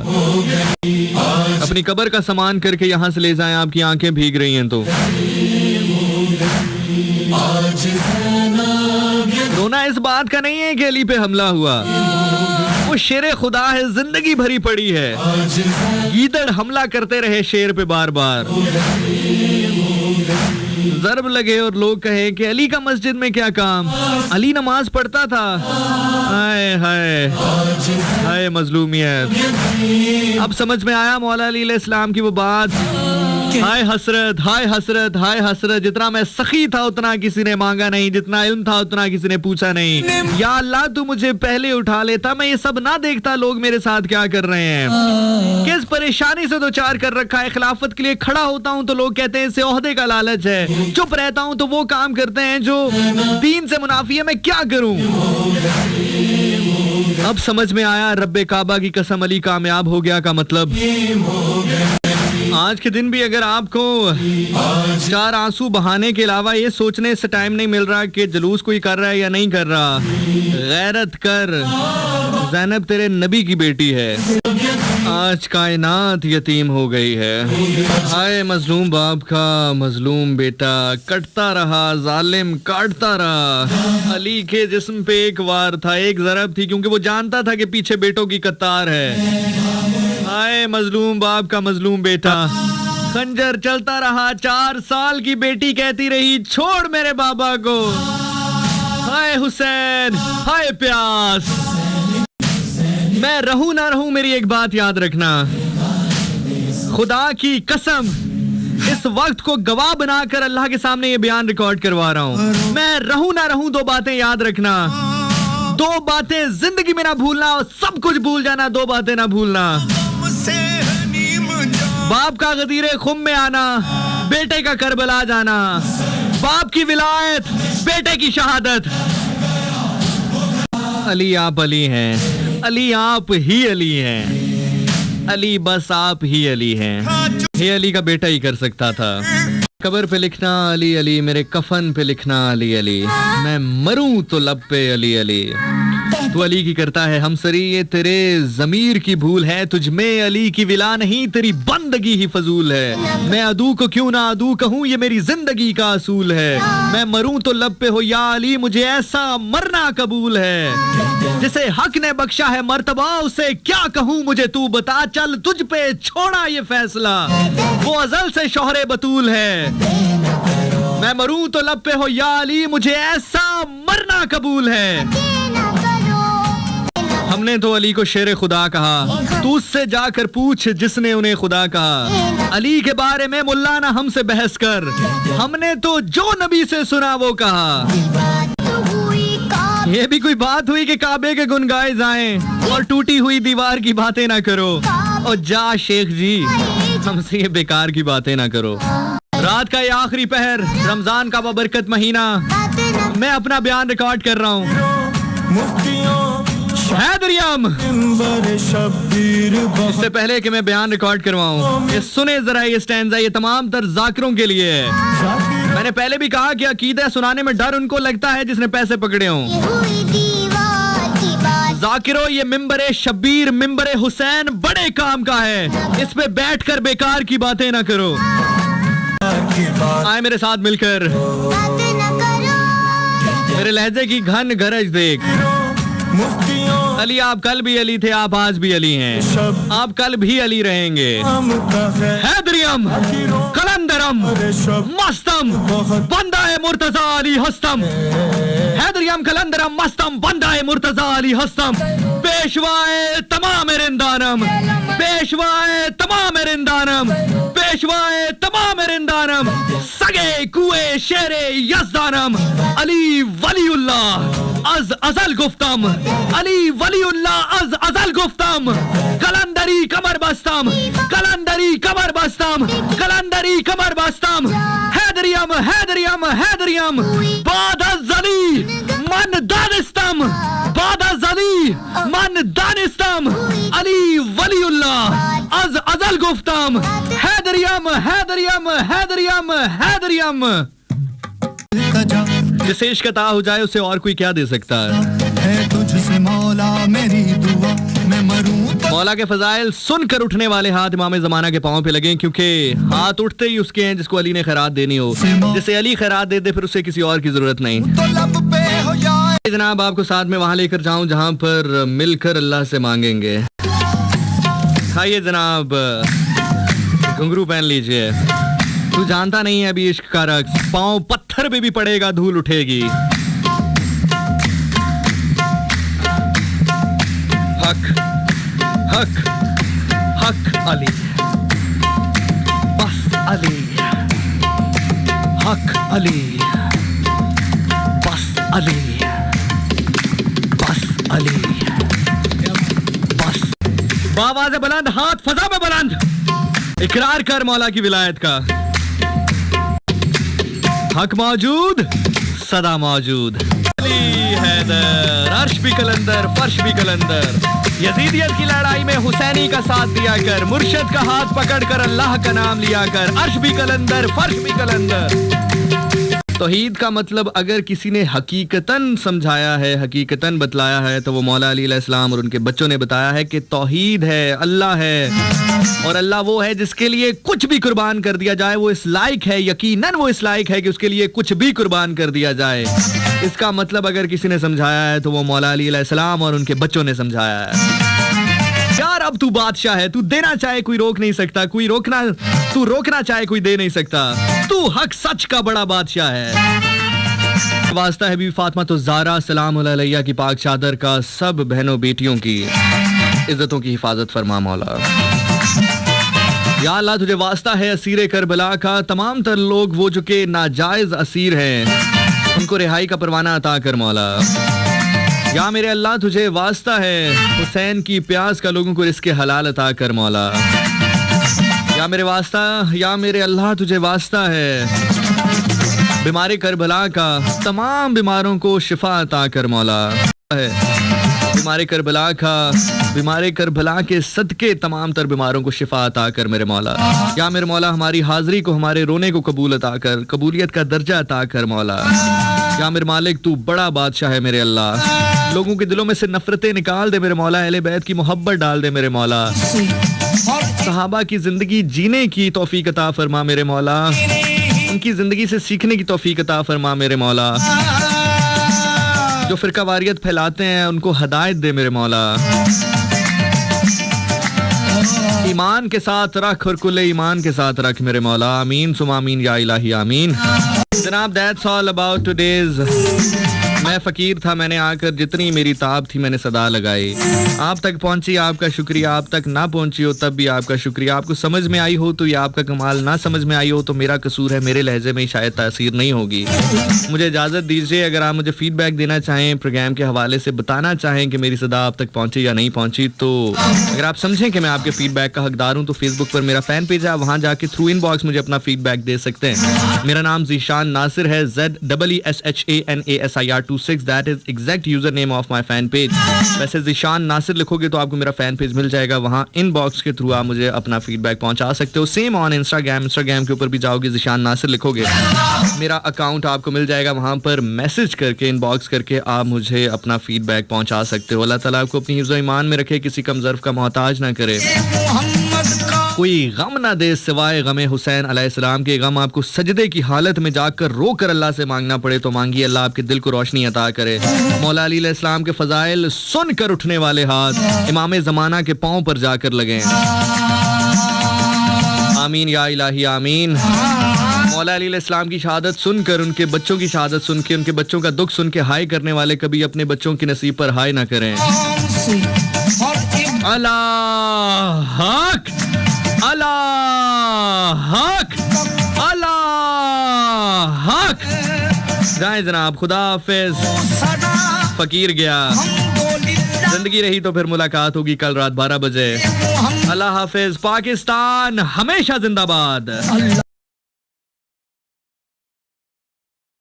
اپنی قبر کا سامان کر کے یہاں سے لے جائیں، آپ کی آنکھیں بھیگ رہی ہیں تو۔ رونا اس بات کا نہیں ہے کہ علی پہ حملہ ہوا، وہ شیر خدا ہے، زندگی بھری پڑی ہے، گیدڑ حملہ کرتے رہے شیر پہ بار بار، ضرب لگے اور لوگ کہے کہ علی کا مسجد میں کیا کام، علی نماز پڑھتا تھا۔ ہائے ہائے ہائے مظلومیت۔ اب سمجھ میں آیا مولا علی علیہ السلام کی وہ بات، ہائے حسرت، ہائے حسرت، ہائے حسرت، جتنا میں سخی تھا اتنا کسی نے مانگا نہیں، جتنا علم تھا اتنا کسی نے پوچھا نہیں۔ یا اللہ تو مجھے پہلے اٹھا لیتا، میں یہ سب نہ دیکھتا لوگ میرے ساتھ کیا کر رہے ہیں، کس پریشانی سے دوچار کر رکھا ہے۔ خلافت کے لیے کھڑا ہوتا ہوں تو لوگ کہتے ہیں اسے عہدے کا لالچ ہے، چپ رہتا ہوں تو وہ کام کرتے ہیں جو دین سے منافی ہے، میں کیا کروں۔ اب سمجھ میں آیا رب کعبہ کی قسم علی کامیاب ہو گیا کا مطلب۔ آج کے دن بھی اگر آپ کو 4 آنسو بہانے کے علاوہ یہ سوچنے سے ٹائم نہیں مل رہا کہ جلوس کوئی کر رہا ہے یا نہیں کر رہا، غیرت کر، زینب تیرے نبی کی بیٹی ہے، آج کائنات یتیم ہو گئی ہے۔ ہائے مظلوم باپ کا مظلوم بیٹا، کٹتا رہا ظالم کاٹتا رہا، علی کے جسم پہ ایک وار تھا، ایک ضرب تھی، کیونکہ وہ جانتا تھا کہ پیچھے بیٹوں کی قطار ہے۔ ہائے مظلوم باپ کا مظلوم بیٹا، خنجر چلتا رہا، 4 سال کی بیٹی کہتی رہی چھوڑ میرے بابا کو۔ ہائے حسین، ہائے پیاس، میں رہوں نہ رہوں میری ایک بات یاد رکھنا، خدا کی قسم اس وقت کو گواہ بنا کر اللہ کے سامنے یہ بیان ریکارڈ کروا رہا ہوں، میں رہوں نہ رہوں 2 باتیں یاد رکھنا، 2 باتیں زندگی میں نہ بھولنا، اور سب کچھ بھول جانا، 2 باتیں نہ بھولنا۔ باپ کا غدیر خم میں آنا، بیٹے کا کربلا جانا، باپ کی ولایت، بیٹے کی شہادت۔ علی آپ علی ہیں، علی آپ ہی علی ہیں، علی بس آپ ہی علی ہیں۔ یہ علی کا بیٹا ہی کر سکتا تھا۔ قبر پہ لکھنا علی علی، میرے کفن پہ لکھنا علی علی، میں مروں تو لب پہ علی علی۔ تو علی کی کرتا ہے ہم سری، یہ تیرے ضمیر کی بھول ہے، تجھ میں علی کی ولا نہیں، تیری بندگی ہی فضول ہے۔ میں عدو کو کیوں نہ عدو کہوں، یہ میری زندگی کا اصول ہے۔ میں مروں تو لب پہ ہو یا علی، مجھے ایسا مرنا قبول ہے۔ جسے حق نے بخشا ہے مرتبہ، اسے کیا کہوں مجھے تو بتا، چل تجھ پہ چھوڑا یہ فیصلہ، وہ ازل سے شوہر بطول ہے۔ میں مروں تو لب پہ ہو یا علی، مجھے ایسا مرنا قبول ہے۔ ہم نے تو علی کو شیر خدا کہا، تو اس سے جا کر پوچھ جس نے انہیں خدا کہا۔ علی کے بارے میں ملا نہ ہم سے بحث کر، ہم نے تو جو نبی سے سنا وہ کہا۔ یہ بھی کوئی بات ہوئی کہ کعبے کے گن گائے جائیں، اور ٹوٹی ہوئی دیوار کی باتیں نہ کرو۔ اور جا شیخ جی، ہم سے یہ بیکار کی باتیں نہ کرو۔ رات کا یہ آخری پہر، رمضان کا بابرکت مہینہ، میں اپنا بیان ریکارڈ کر رہا ہوں۔ حیدریم، اس سے پہلے کہ میں بیان ریکارڈ کرواؤں، یہ سنیں ذرا، یہ سٹینزا یہ تمام تر ذاکروں کے لیے ہے۔ میں نے پہلے بھی کہا کہ عقیدہ سنانے میں ڈر ان کو لگتا ہے جس نے پیسے پکڑے ہوں۔ ذاکروں، یہ ممبر شبیر، ممبر حسین بڑے کام کا ہے، اس پہ بیٹھ کر بیکار کی باتیں نہ کرو۔ آئے میرے ساتھ مل کر میرے لہجے کی گھن گرج دیکھ۔ علی آپ کل بھی علی تھے، آپ آج بھی علی ہیں، آپ کل بھی علی رہیں گے۔ حیدریم، کلندرم، مستم، بندہ مرتضی علی ہستم۔ حیدریم، کلندرم، مستم، بندہ مرتضی علی ہستم۔ پیشوائے تمام رندانم، پیشوائے تمام رندانم، پیشوائے تمام رندانم، سگے کوئے شیر یزدانم۔ علی ولی اللہ از ازل گفتم، علی ولی اللہ از ازل گفتم، کلندری کمر بستم، کلندری کمر بستم، کلندری کمر بستم۔ حیدریم، حیدریم، حیدریم، بعد از علی من دانستم، بعد از علی من دانستم، علی ولی اللہ از ازل گفتم۔ حیدریم، حیدریم، حیدریم، حیدریم۔ جسے عشق عطا ہو جائے اسے اور کوئی کیا دے سکتا ہے؟ تجھ سے مولا میری دعا، میں مروں۔ مولا کے فضائل سن کر اٹھنے والے ہاتھ امام زمانہ کے پاؤں پہ لگیں، کیونکہ ہاتھ اٹھتے ہی اس کے ہیں جس کو علی نے خیرات دینی ہو۔ جسے علی خیرات دے دے پھر اسے کسی اور کی ضرورت نہیں۔ جناب آپ کو ساتھ میں وہاں لے کر جاؤں جہاں پر مل کر اللہ سے مانگیں گے۔ آئیے جناب، گھنگرو پہن لیجئے۔ تو جانتا نہیں ہے ابھی عشق کا رقص، پاؤں پتھر پہ بھی پڑے گا دھول اٹھے گی۔ حق حق حق علی، بس علی، حق علی، بس علی، بس علی، بس۔ بآواز بلند، ہاتھ فضا میں بلند، اقرار کر مولا کی ولایت کا۔ حق موجود، صدا موجود، علی حیدر، عرش بھی کلندر، فرش بھی کلندر۔ یزیدیت کی لڑائی میں حسینی کا ساتھ دیا کر، مرشد کا ہاتھ پکڑ کر اللہ کا نام لیا کر، عرش بھی کلندر، فرش بھی کلندر۔ توحید کا مطلب اگر کسی نے حقیقتاً سمجھایا ہے، حقیقتاً بتلایا ہے، تو وہ مولا علی علیہ السلام اور ان کے بچوں نے بتایا ہے کہ توحید ہے، اللہ ہے، اور اللہ وہ ہے جس کے لیے کچھ بھی قربان کر دیا جائے وہ اس لائق ہے، یقیناً وہ اس لائق ہے کہ اس کے لیے کچھ بھی قربان کر دیا جائے۔ اس کا مطلب اگر کسی نے سمجھایا ہے تو وہ مولا علی علیہ السلام اور ان کے بچوں نے سمجھایا ہے۔ یار اب تو بادشاہ ہے، تو دینا چاہے کوئی روک نہیں سکتا، کوئی روکنا، تو روکنا چاہے کوئی دے نہیں سکتا، تو حق سچ کا بڑا بادشاہ ہے۔ واسطہ ہے بی فاطمہ تو زہرا سلام علیہ کی پاک چادر کا، سب بہنوں بیٹیوں کی عزتوں کی حفاظت فرما مولا۔ یا اللہ تجھے واسطہ ہے اسیر کربلا کا، تمام تر لوگ وہ جو کہ ناجائز اسیر ہیں ان کو رہائی کا پروانہ عطا کر مولا۔ یا میرے اللہ تجھے واسطہ ہے حسین کی پیاس کا لوگوں کو رزق حلال عطا کر مولا۔ یا میرے واسطہ یا میرے اللہ تجھے واسطہ ہے، بیمار کربلا کا تمام بیماروں کو شفا عطا کر مولا ہے، بیمار کربلا کے صدقے تمام تر بیماروں کو شفا عطا کر میرے مولا۔ یا میرے مولا ہماری حاضری کو، ہمارے رونے کو قبول عطا کر، قبولیت کا درجہ عطا کر مولا۔ یا میرے مالک تو بڑا بادشاہ ہے میرے اللہ، لوگوں کے دلوں میں سے نفرتیں نکال دے میرے مولا، اہل بیت کی محبت ڈال دے میرے مولا، صحابہ کی زندگی جینے کی توفیق عطا فرما میرے مولا، ان کی زندگی سے سیکھنے کی توفیق عطا فرما میرے مولا، جو فرقہ واریت پھیلاتے ہیں ان کو ہدایت دے میرے مولا، ایمان کے ساتھ رکھ اور کل ایمان کے ساتھ رکھ میرے مولا، آمین ثم آمین یا الہی آمین۔ جناب that's all about today's۔ میں فقیر تھا، میں نے آ کر جتنی میری تاب تھی میں نے صدا لگائی، آپ تک پہنچی آپ کا شکریہ، آپ تک نہ پہنچی ہو تب بھی آپ کا شکریہ، آپ کو سمجھ میں آئی ہو تو یہ آپ کا کمال، نہ سمجھ میں آئی ہو تو میرا قصور ہے، میرے لہجے میں شاید تاثیر نہیں ہوگی۔ مجھے اجازت دیجیے، اگر آپ مجھے فیڈ بیک دینا چاہیں، پروگرام کے حوالے سے بتانا چاہیں کہ میری صدا آپ تک پہنچی یا نہیں پہنچی، تو اگر آپ سمجھیں کہ میں آپ کے فیڈ بیک کا حقدار ہوں تو فیس بک پر میرا فین پیج ہے، وہاں جا کے تھرو ان باکس مجھے اپنا فیڈ بیک دے سکتے ہیں۔ میرا نام ذیشان ناصر ہے، ZEESHANASIR26، that is exact user name of my fan page. ویسے ذیشان ناصر لکھو گے تو آپ کو میرا فین پیج مل جائے گا، وہاں ان باکس کے تھرو آپ مجھے اپنا فیڈ بیک پہنچا سکتے ہو۔ سیم آن انسٹاگرام کے اوپر بھی جاؤ گے، ذیشان ناصر لکھو گے، میرا اکاؤنٹ آپ کو مل جائے گا، وہاں پر میسج کر کے ان باکس کر کے آپ مجھے اپنا فیڈ بیک پہنچا سکتے ہو۔ اللہ تعالیٰ آپ کو اپنی حفظ و ایمان میں رکھے، کسی کم ظرف کا محتاج نہ کرے، کوئی غم نہ دے سوائے غم حسین علیہ السلام کے۔ غم آپ کو سجدے کی حالت میں جا کر رو کر اللہ سے مانگنا پڑے تو مانگیے، اللہ آپ کے دل کو روشنی عطا کرے۔ مولا علی علیہ السلام کے فضائل سن کر اٹھنے والے ہاتھ امام زمانہ کے پاؤں پر جا کر لگیں، آمین یا الہی آمین۔ مولا علی علیہ السلام کی شہادت سن کر، ان کے بچوں کی شہادت سن کے، ان کے بچوں کا دکھ سن کے ہائے کرنے والے کبھی اپنے بچوں کے نصیب پر ہائے نہ کریں۔ اللہ حق، اللہ حق، اللہ حق۔ جائیں جناب، خدا حافظ، فقیر گیا، زندگی رہی تو پھر ملاقات ہوگی کل رات 12 بجے۔ اللہ حافظ، پاکستان ہمیشہ زندہ باد۔